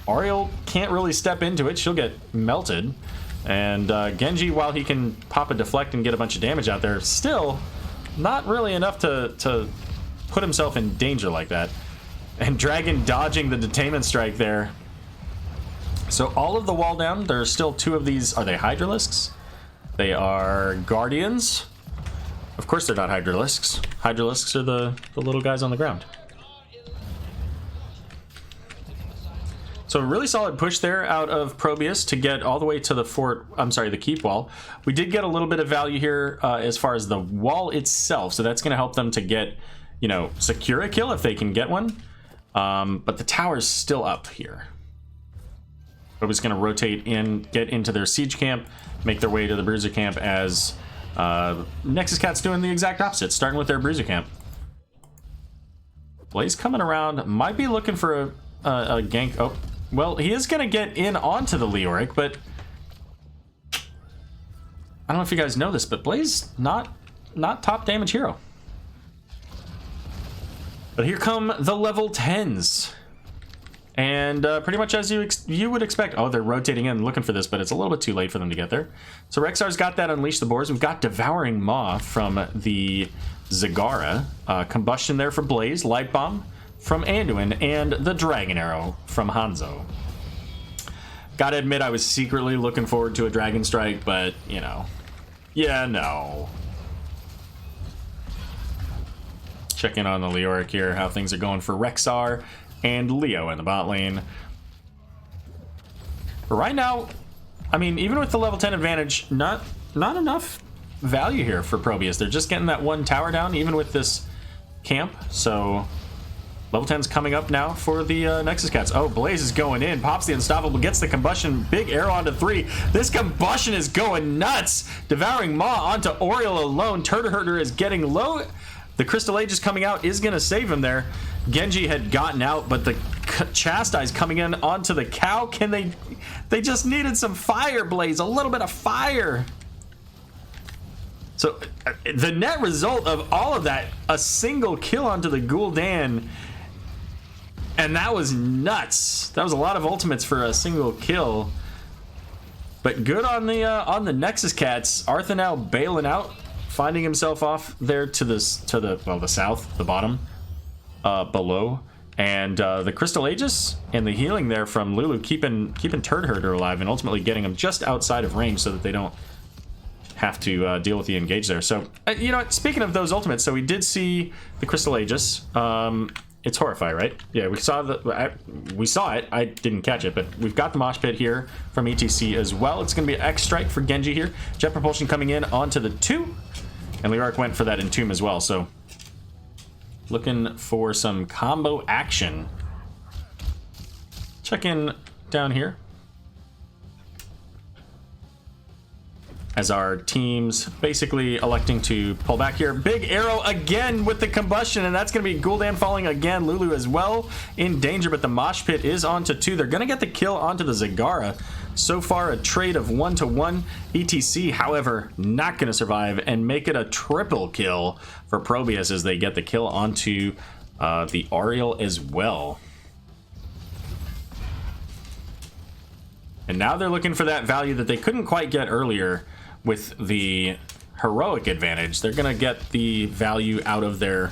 Oriel can't really step into it. She'll get melted. And Genji, while he can pop a deflect and get a bunch of damage out there, still not really enough to put himself in danger like that. And Dragon dodging the detainment strike there. So all of the wall down. There are still 2 of these. Are they Hydralisks? They are Guardians. Of course they're not Hydralisks. Hydralisks are the little guys on the ground. So a really solid push there out of ProBUs to get all the way to the fort, I'm sorry, the keep wall. We did get a little bit of value here as far as the wall itself, so that's going to help them to get, you know, secure a kill if they can get one. But the tower's still up here. ProBUs going to rotate in, get into their siege camp, make their way to the bruiser camp as Nexus Cat's doing the exact opposite, starting with their bruiser camp. Blaze coming around, might be looking for a gank. Oh. Well, he is going to get in onto the Leoric, but I don't know if you guys know this, but Blaze not top damage hero. But here come the level 10s. And pretty much as you would expect. Oh, they're rotating in looking for this, but it's a little bit too late for them to get there. So Rexar's got that Unleash the Boars. We've got Devouring Maw from the Zagara. Combustion there for Blaze. Light Bomb from Anduin, and the Dragon Arrow from Hanzo. Gotta admit, I was secretly looking forward to a Dragon Strike, but, you know, yeah, no. Check in on the Leoric here, how things are going for Rexar and Leo in the bot lane. But right now, I mean, even with the level 10 advantage, not enough value here for ProBUs. They're just getting that 1 tower down, even with this camp, so level 10's coming up now for the Nexus Cats. Oh, Blaze is going in. Pops the Unstoppable. Gets the Combustion. Big arrow onto 3. This Combustion is going nuts. Devouring Maw onto Oriel alone. Turtle Herder is getting low. The Crystal Age is coming out. Is going to save him there. Genji had gotten out, but the Chastise coming in onto the cow. Can they... They just needed some fire, Blaze. A little bit of fire. So, the net result of all of that, a single kill onto the Gul'dan. And that was nuts. That was a lot of ultimates for a single kill. But good on the Nexus Cats. Arthur now bailing out, finding himself off there to the south, the bottom, below. And the Crystal Aegis and the healing there from Lulu keeping Turd Herder alive and ultimately getting him just outside of range so that they don't have to deal with the engage there. So, you know, speaking of those ultimates, so we did see the Crystal Aegis. It's Horrify, right? Yeah, we saw it. I didn't catch it, but we've got the Mosh Pit here from ETC as well. It's going to be an X Strike for Genji here. Jet Propulsion coming in onto the 2. And Leoric went for that Entomb as well, so looking for some combo action. Check in down here. As our teams basically electing to pull back here. Big arrow again with the Combustion, and that's going to be Gul'dan falling again. Lulu as well in danger, but the Mosh Pit is onto 2. They're going to get the kill onto the Zagara. So far, a trade of 1-to-1. ETC, however, not going to survive and make it a triple kill for ProBUs as they get the kill onto the Ariel as well. And now they're looking for that value that they couldn't quite get earlier with the heroic advantage. They're going to get the value out of their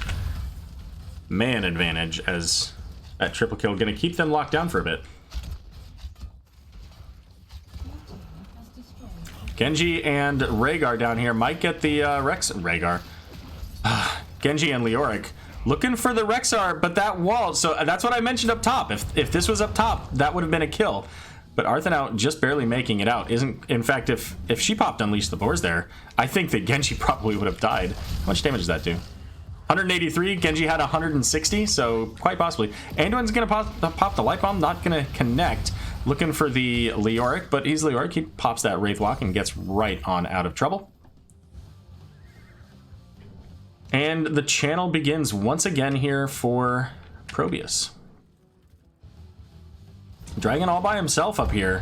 man advantage as that triple kill going to keep them locked down for a bit. Genji and Rhaegar down here might get the Rhaegar. Genji and Leoric looking for the Rexar, but that wall, so that's what I mentioned up top. If this was up top, that would have been a kill. But Arthanau just barely making it out. In fact, if she popped Unleash the Boars there, I think that Genji probably would have died. How much damage does that do? 183, Genji had 160, so quite possibly. Anduin's gonna pop the Light Bomb, not gonna connect. Looking for the Leoric, but he's Leoric. He pops that Wraith Walk and gets right on out of trouble. And the channel begins once again here for ProBUs. Dragon all by himself up here.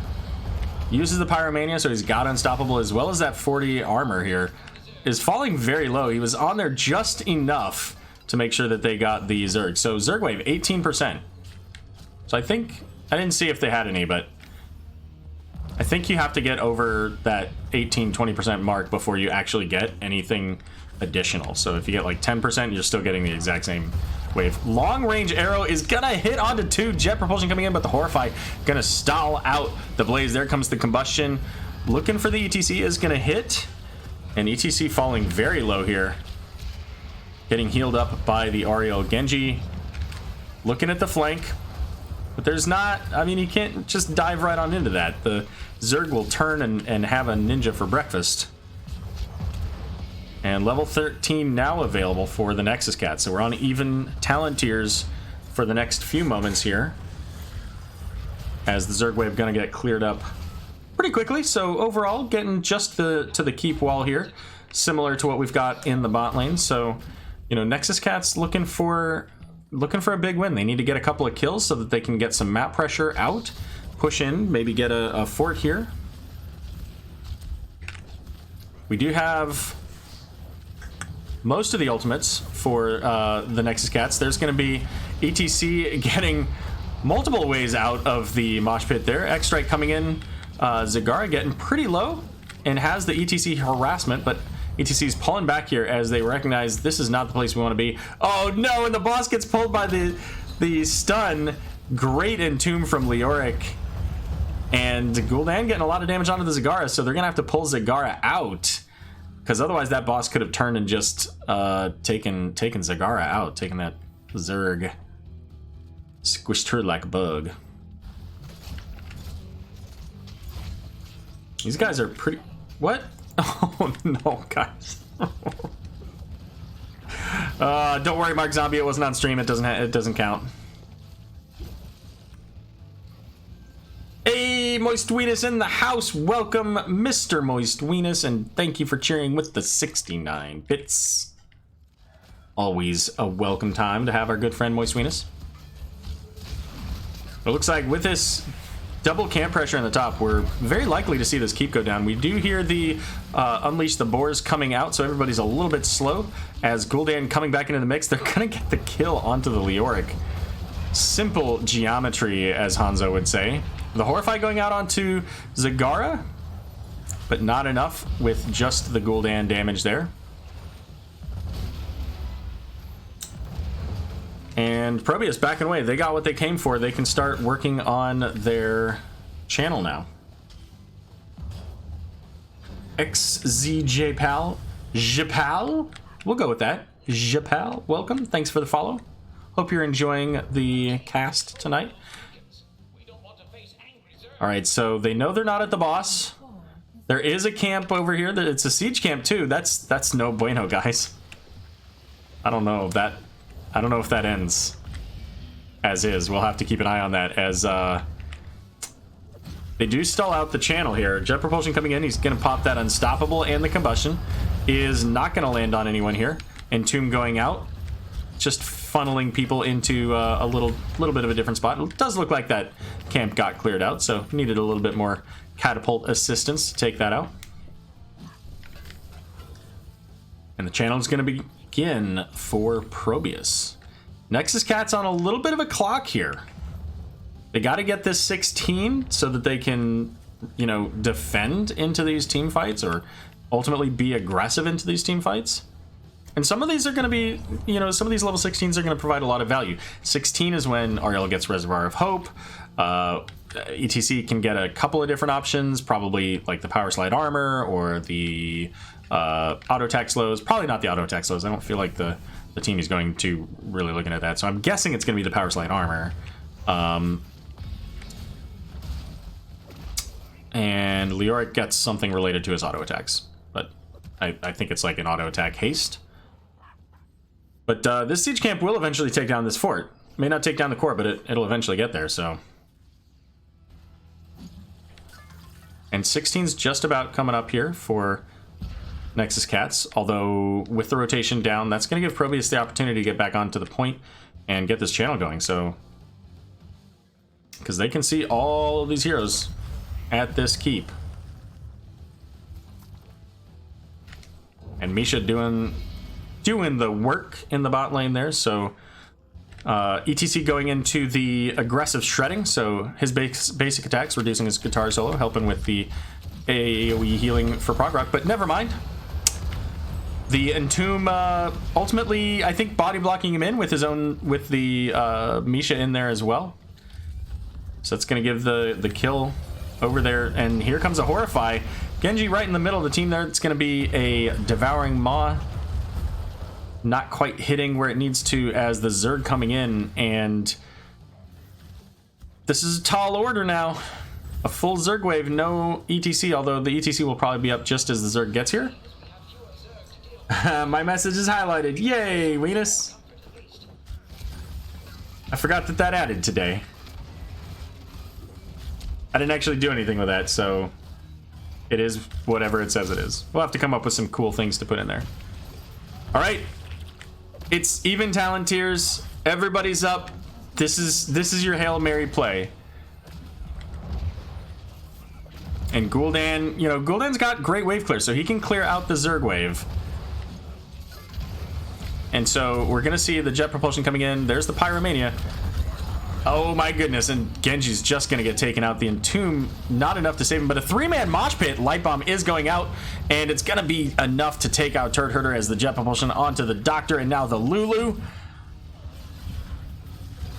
Uses the Pyromania, so he's got Unstoppable, as well as that 40 armor here. Is falling very low. He was on there just enough to make sure that they got the Zerg. So Zerg Wave, 18%. So I think, I didn't see if they had any, but I think you have to get over that 18-20% mark before you actually get anything additional. So if you get like 10%, you're still getting the exact same wave. Long range arrow is gonna hit onto 2. Jet propulsion coming in, but the Horrify gonna stall out the blaze. There comes the combustion. Looking for the ETC is gonna hit, and ETC falling very low here. Getting healed up by the Ariel. Genji looking at the flank, but there's not, I mean, you can't just dive right on into that. The Zerg will turn and have a ninja for breakfast. And level 13 now available for the Nexus Cat. So we're on even talent tiers for the next few moments here, as the Zerg Wave gonna get cleared up pretty quickly. So overall, getting just to the keep wall here, similar to what we've got in the bot lane. So, you know, Nexus Cat's looking for a big win. They need to get a couple of kills so that they can get some map pressure out, push in, maybe get a fort here. We do have most of the ultimates for the Nexus Cats. There's going to be ETC getting multiple ways out of the mosh pit there. X-Strike coming in. Zagara getting pretty low and has the ETC harassment, but ETC's pulling back here as they recognize this is not the place we want to be. Oh no, and the boss gets pulled by the stun. Great entomb from Leoric. And Gul'dan getting a lot of damage onto the Zagara, so they're going to have to pull Zagara out, because otherwise that boss could have turned and just taken Zagara out, taking that Zerg. Squished her like a bug. These guys are pretty... What? Oh no, guys. Don't worry, Mark Zombie, it wasn't on stream. It doesn't count. Hey, Moist Weenus in the house. Welcome, Mr. Moist Weenus, and thank you for cheering with the 69 bits. Always a welcome time to have our good friend Moist Weenus. It looks like with this double camp pressure on the top, we're very likely to see this keep go down. We do hear the Unleash the Boars coming out, so everybody's a little bit slow. As Gul'dan coming back into the mix, they're gonna get the kill onto the Leoric. Simple geometry, as Hanzo would say. The Horrify going out onto Zagara, but not enough with just the Gul'dan damage there. And ProBUs backing away. They got what they came for. They can start working on their channel now. XZJPal, Japal, we'll go with that. Japal, welcome. Thanks for the follow. Hope you're enjoying the cast tonight. All right, so they know they're not at the boss. There is a camp over here. It's a siege camp too. That's no bueno, guys. I don't know if that ends as is. We'll have to keep an eye on that as they do stall out the channel here. Jet propulsion coming in. He's going to pop that Unstoppable, and the combustion is not going to land on anyone here. Entomb going out, just funneling people into a little bit of a different spot. It does look like that camp got cleared out, so needed a little bit more catapult assistance to take that out. And the channel is going to begin for ProBUs. Nexus Cat's on a little bit of a clock here. They got to get this 16 so that they can you know, defend into these team fights or ultimately be aggressive into these team fights. And some of these are going to be, you know, some of these level 16s are going to provide a lot of value. 16 is when Ariel gets Reservoir of Hope. ETC can get a couple of different options, probably like the Power Slide Armor or the Auto Attack Slows. Probably not the Auto Attack Slows. I don't feel like the team is going to really looking at that. So I'm guessing it's going to be the Power Slide Armor. And Leoric gets something related to his auto attacks. But I think it's like an auto attack haste. But this siege camp will eventually take down this fort. May not take down the core, but it'll eventually get there, so. And 16's just about coming up here for Nexus Cats. Although, with the rotation down, that's going to give ProBUs the opportunity to get back onto the point and get this channel going, so. Because they can see all of these heroes at this keep. And Misha doing the work in the bot lane there, so ETC going into the aggressive shredding, so his basic attacks, reducing his guitar solo, helping with the AoE healing for prog rock, but never mind. The Entomb ultimately, I think, body blocking him in with his own, with the Misha in there as well. So that's going to give the kill over there, and here comes a Horrify. Genji right in the middle of the team there. It's going to be a Devouring Maw. Not quite hitting where it needs to as the Zerg coming in, and this is a tall order now. A full Zerg wave, no ETC, although the ETC will probably be up just as the Zerg gets here. My message is highlighted. Yay, Weenus. I forgot that added today. I didn't actually do anything with that, so it is whatever it says it is. We'll have to come up with some cool things to put in there. All right. It's even talent tiers. Everybody's up. This is your Hail Mary play. And Gul'dan, you know, Gul'dan's got great wave clear, so he can clear out the Zerg wave. And so we're gonna see the jet propulsion coming in. There's the Pyromania. Oh my goodness, and Genji's just gonna get taken out. The Entomb, not enough to save him, but a 3-man mosh pit. Light Bomb is going out, and it's gonna be enough to take out Turret Herder as the jet propulsion onto the Doctor, and now the Lulu.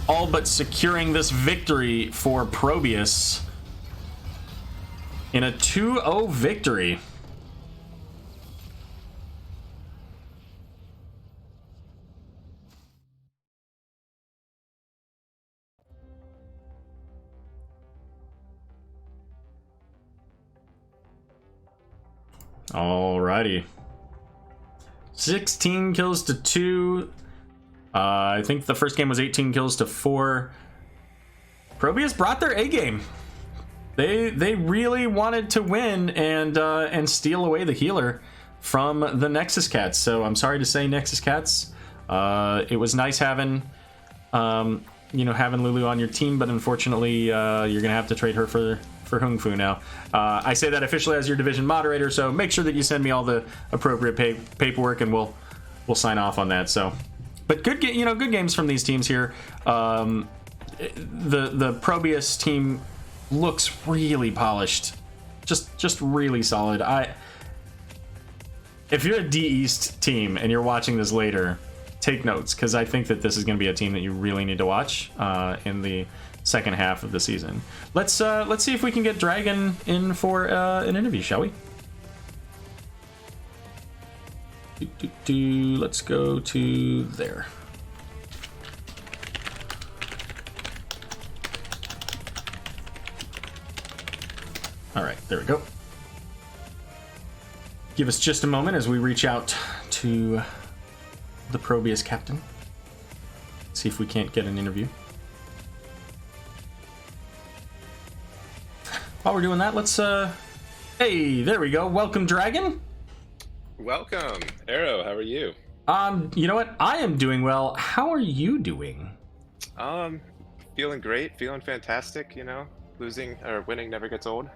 All but securing this victory for ProBUs in a 2-0 victory. Alrighty. 16 kills to 2. I think the first game was 18 kills to 4. ProBUs brought their A game. They really wanted to win and steal away the healer from the Nexus Cats. So I'm sorry to say, Nexus Cats. It was nice having having Lulu on your team, but unfortunately you're gonna have to trade her for Hung Fu now. I say that officially as your division moderator, so make sure that you send me all the appropriate paperwork, and we'll sign off on that. So, but good games from these teams here. The ProBUs team looks really polished, just really solid. If you're a D East team and you're watching this later, take notes, because I think that this is going to be a team that you really need to watch in the second half of the season. Let's see if we can get Dragon in for an interview, shall we? Let's go to there. All right, there we go. Give us just a moment as we reach out to the ProBUs captain. See if we can't get an interview. While we're doing that, let's hey, there we go. Welcome, Dragon. Welcome, Arrow. How are you? You know what? I am doing well. How are you doing? Feeling great. Feeling fantastic. You know, losing or winning never gets old.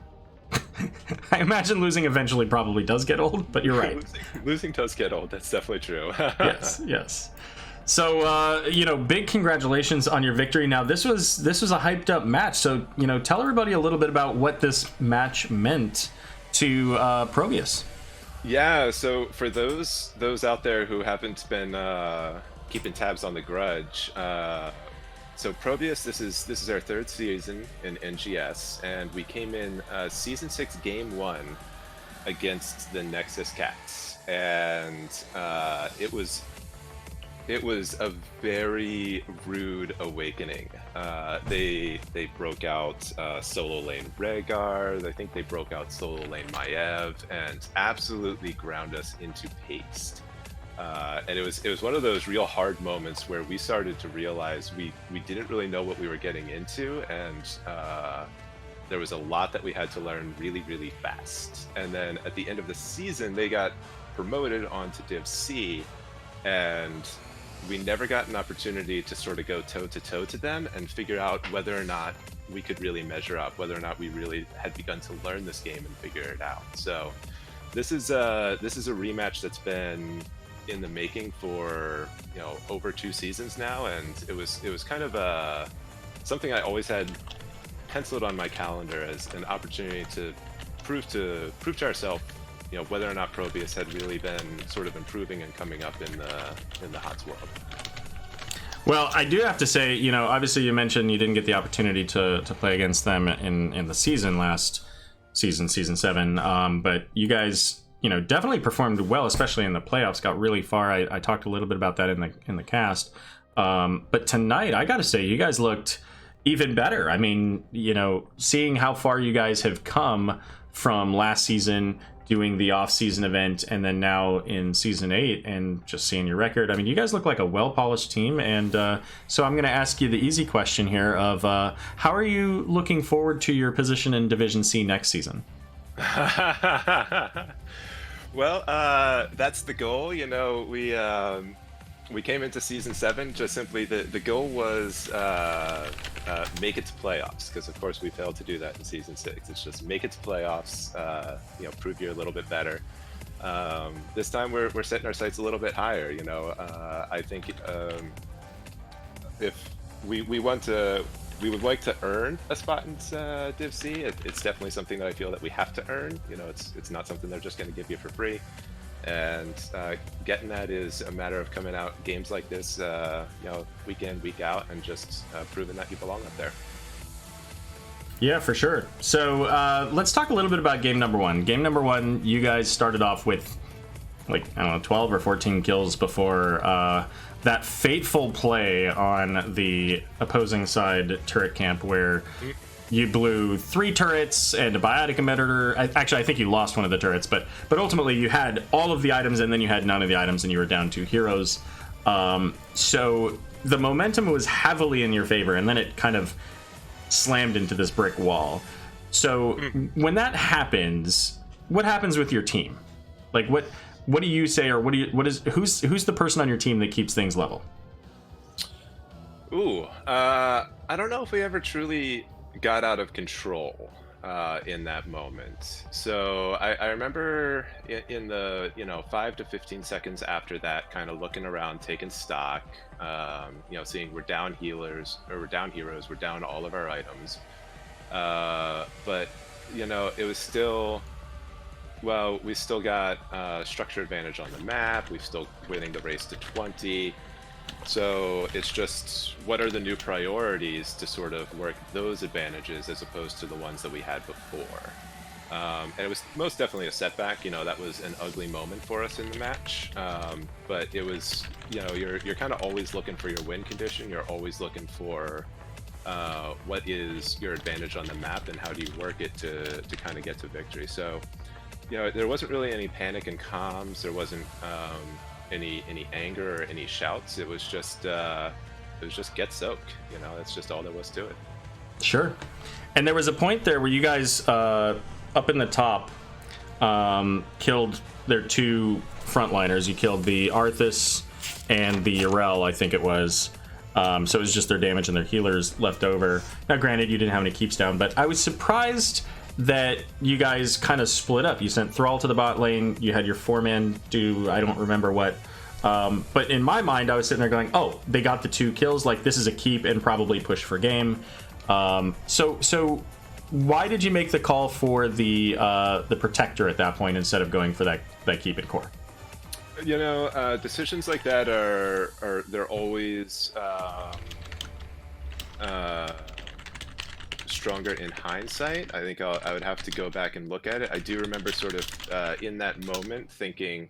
I imagine losing eventually probably does get old, but you're right. losing does get old. That's definitely true. Yes. So, you know, big congratulations on your victory. Now, this was a hyped up match. So, you know, tell everybody a little bit about what this match meant to ProBUs. Yeah, so for those out there who haven't been keeping tabs on the Grudge, so ProBUs, this is our third season in NGS, and we came in season 6, game 1 against the Nexus Cats, and it was a very rude awakening. They broke out solo lane Rhaegar. I think they broke out solo lane Maiev and absolutely ground us into paste. And it was one of those real hard moments where we started to realize we didn't really know what we were getting into, and there was a lot that we had to learn really, really fast. And then at the end of the season, they got promoted onto Div C, and we never got an opportunity to sort of go toe-to-toe to them and figure out whether or not we could really measure up, whether or not we really had begun to learn this game and figure it out. So this is a rematch that's been in the making for, you know, over 2 seasons now, and it was kind of something I always had penciled on my calendar as an opportunity to prove to ourselves, you know, whether or not ProBUs had really been sort of improving and coming up in the HOTS world. Well, I do have to say, you know, obviously you mentioned you didn't get the opportunity to play against them in the season last season 7, but you guys, you know, definitely performed well, especially in the playoffs. Got really far. I talked a little bit about that in the cast, but tonight I got to say you guys looked even better. I mean, you know, seeing how far you guys have come from last season, doing the off-season event, and then now in season 8, and just seeing your record, I mean, you guys look like a well-polished team. And so I'm going to ask you the easy question here of how are you looking forward to your position in Division C next season? Well, that's the goal. You know, we came into season 7 just simply the goal was make it to playoffs, because of course we failed to do that in season 6. It's just make it to playoffs, you know, prove you're a little bit better. This time we're setting our sights a little bit higher. You know, I think if we would like to earn a spot in Div C. It's definitely something that I feel that we have to earn. You know, it's not something they're just going to give you for free. And getting that is a matter of coming out games like this, you know, week in, week out, and just proving that you belong up there. Yeah, for sure. So let's talk a little bit about game number 1. Game number 1, you guys started off with, like, I don't know, 12 or 14 kills before that fateful play on the opposing side turret camp where you blew 3 turrets and a biotic emitter. Actually, I think you lost one of the turrets, but ultimately you had all of the items and then you had none of the items and you were down 2 heroes. So the momentum was heavily in your favor, and then it kind of slammed into this brick wall. So when that happens, what happens with your team? Like, what do you say, or who's the person on your team that keeps things level? Ooh, I don't know if we ever truly got out of control in that moment. So I remember in the, you know, 5 to 15 seconds after that, kind of looking around, taking stock, you know, seeing we're down healers, or we're down heroes, we're down all of our items. But, you know, it was still, well, we still got structure advantage on the map. We're still winning the race to 20. So it's just, what are the new priorities to sort of work those advantages as opposed to the ones that we had before? And it was most definitely a setback. You know, that was an ugly moment for us in the match. But it was, you know, you're kind of always looking for your win condition. You're always looking for what is your advantage on the map and how do you work it to kind of get to victory. So, you know, there wasn't really any panic and comms. There wasn't any anger or any shouts. It was just get soaked. You know, that's just all there was to it. Sure. And there was a point there where you guys up in the top killed their 2 frontliners. You killed the Arthas and the Urel, I think it was. So it was just their damage and their healers left over. Now, granted, you didn't have any keeps down, but I was surprised that you guys kind of split up. You sent Thrall to the bot lane. You had your 4-man do, I don't remember what, But in my mind, I was sitting there going, oh, they got the 2 kills. Like, this is a keep and probably push for game. So why did you make the call for the protector at that point instead of going for that keep and core? You know, decisions like that they're always stronger in hindsight. I think I would have to go back and look at it. I do remember sort of in that moment thinking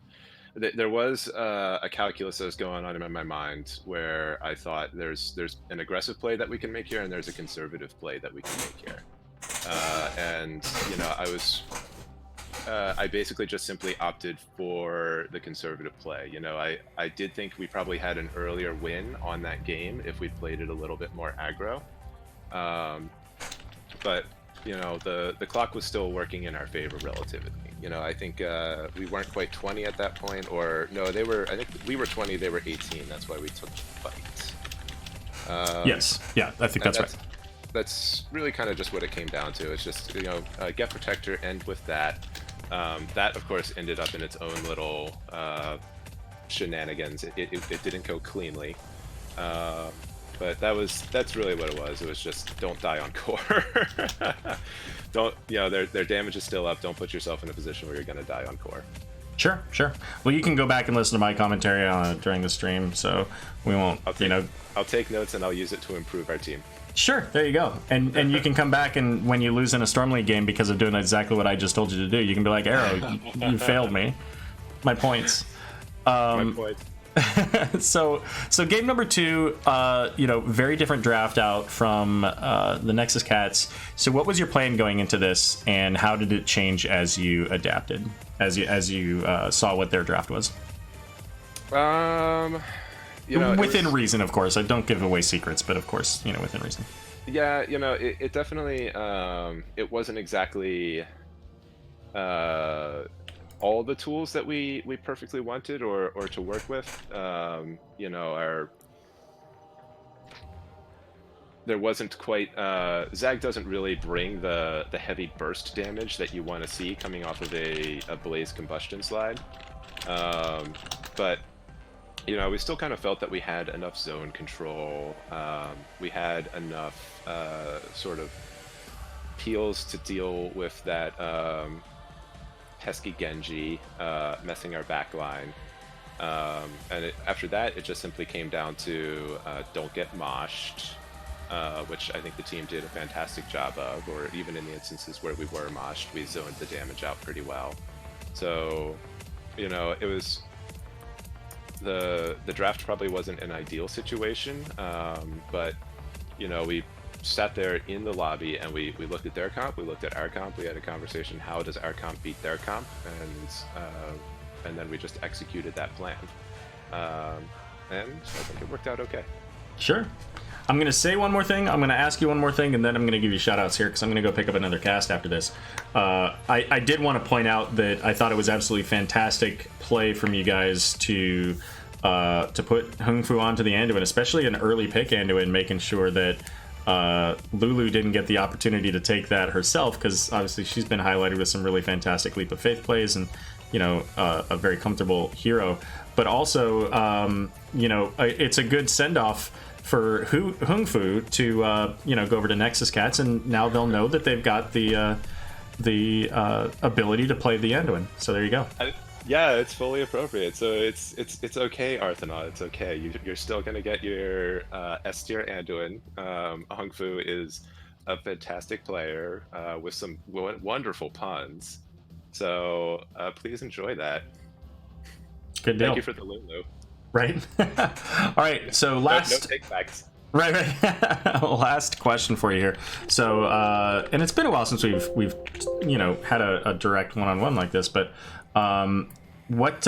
that there was a calculus that was going on in my mind where I thought there's an aggressive play that we can make here and there's a conservative play that we can make here. And you know, I basically just simply opted for the conservative play. You know, I did think we probably had an earlier win on that game if we played it a little bit more aggro. But, you know, the clock was still working in our favor relatively. You know, I think we weren't quite 20 at that point, or no, they were, I think we were 20, they were 18. That's why we took the fight. Yes. Yeah, I think that's right. That's really kind of just what it came down to. It's just, you know, get protector, end with that. That, of course, ended up in its own little shenanigans. It didn't go cleanly. But that's really what it was. It was just don't die on core. Don't, you know, their damage is still up. Don't put yourself in a position where you're going to die on core. Sure. Well, you can go back and listen to my commentary on it during the stream, so we won't, I'll take notes and I'll use it to improve our team. Sure, there you go. And you can come back and when you lose in a Storm League game because of doing exactly what I just told you to do, you can be like, Arrow, you failed me. My points. My points. So game number 2, you know, very different draft out from the Nexus Cats. So what was your plan going into this, and how did it change as you adapted, as you saw what their draft was? You know, within reason, of course. I don't give away secrets, but of course, you know, within reason. Yeah, you know, it definitely it wasn't exactly all the tools that we perfectly wanted or to work with. You know, there wasn't quite Zag doesn't really bring the heavy burst damage that you want to see coming off of a blaze combustion slide. But you know, we still kind of felt that we had enough zone control. We had enough sort of peels to deal with that pesky Genji messing our backline. And after that, it just simply came down to don't get moshed, which I think the team did a fantastic job of, or even in the instances where we were moshed, we zoned the damage out pretty well. So, you know, it was... The draft probably wasn't an ideal situation, but you know, we sat there in the lobby and we looked at their comp, we looked at our comp, we had a conversation, how does our comp beat their comp, and then we just executed that plan, and I think it worked out okay. Sure. I'm going to say one more thing, I'm going to ask you one more thing, and then I'm going to give you shout outs here because I'm going to go pick up another cast after this. I did want to point out that I thought it was absolutely fantastic play from you guys to put Hung Fu onto the Anduin, especially an early pick Anduin, making sure that Lulu didn't get the opportunity to take that herself, because obviously she's been highlighted with some really fantastic Leap of Faith plays and, you know, a very comfortable hero. But also, you know, it's a good send-off for Hung Fu to you know, go over to Nexus Cats, and now they'll know that they've got the ability to play the Anduin. So there you go. Yeah, it's fully appropriate. So it's okay, Arthanaut. It's okay. You're still gonna get your S tier Anduin. Hung Fu is a fantastic player with some wonderful puns. So please enjoy that. Good deal. Thank you for the Lulu. Right. All right. So last. No take backs. Right. Last question for you here. So, and it's been a while since we've you know, had a direct one-on-one like this, but what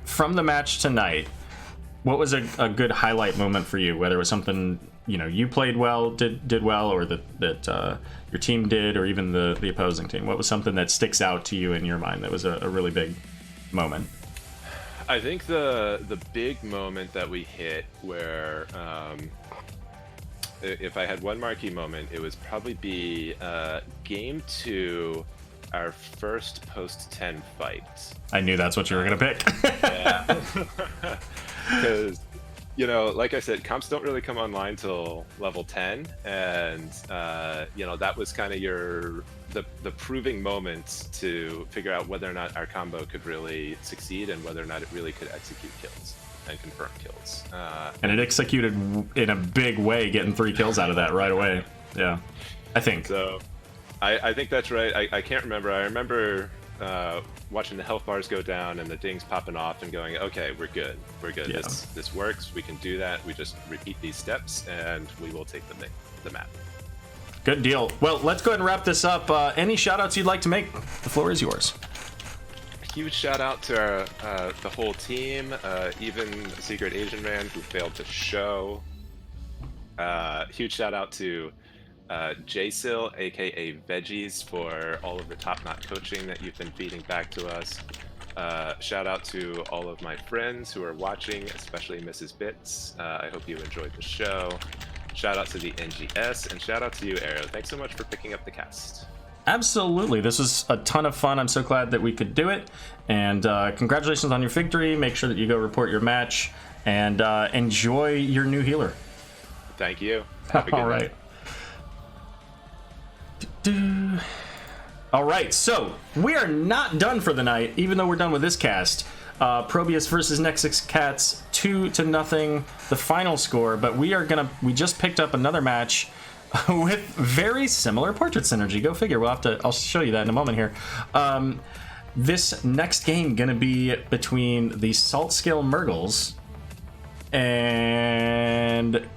from the match tonight, what was a good highlight moment for you? Whether it was something, you know, you played well, did well, or that your team did, or even the opposing team. What was something that sticks out to you in your mind that was a really big moment? I think the big moment that we hit where if I had one marquee moment, it would probably be game 2 our first post 10 fight. I knew that's what you were gonna pick. Because, you know, like I said, comps don't really come online till level 10, and you know, that was kind of the proving moment to figure out whether or not our combo could really succeed and whether or not it really could execute kills and confirm kills. And it executed in a big way, getting 3 kills out of that right away. Yeah, I think. So, I think that's right. I can't remember. I remember watching the health bars go down and the dings popping off and going, okay, we're good. We're good. Yeah. This works. We can do that. We just repeat these steps and we will take the map. Good deal. Well, let's go ahead and wrap this up. Any shout outs you'd like to make? The floor is yours. Huge shout out to the whole team, even Secret Asian Man who failed to show. Huge shout out to JSIL, aka Veggies, for all of the top-notch coaching that you've been feeding back to us. Shout out to all of my friends who are watching, especially Mrs. Bits. I hope you enjoyed the show. Shout out to the NGS, and shout out to you, Arrow. Thanks so much for picking up the cast. Absolutely. This was a ton of fun. I'm so glad that we could do it. And congratulations on your victory. Make sure that you go report your match and enjoy your new healer. Thank you. Have a good All right. All right, so we are not done for the night, even though we're done with this cast. ProBUs versus Nexus Cats, 2-0, the final score. But we just picked up another match with very similar portrait synergy. Go figure. I'll show you that in a moment here. This next game gonna be between the Salt Scale Murgles and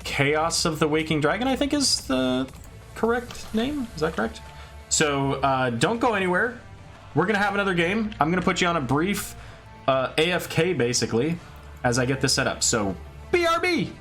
Chaos of the Waking Dragon, I think is the correct name. Is that correct? So don't go anywhere. We're gonna have another game. I'm gonna put you on a brief AFK basically as I get this set up. So BRB.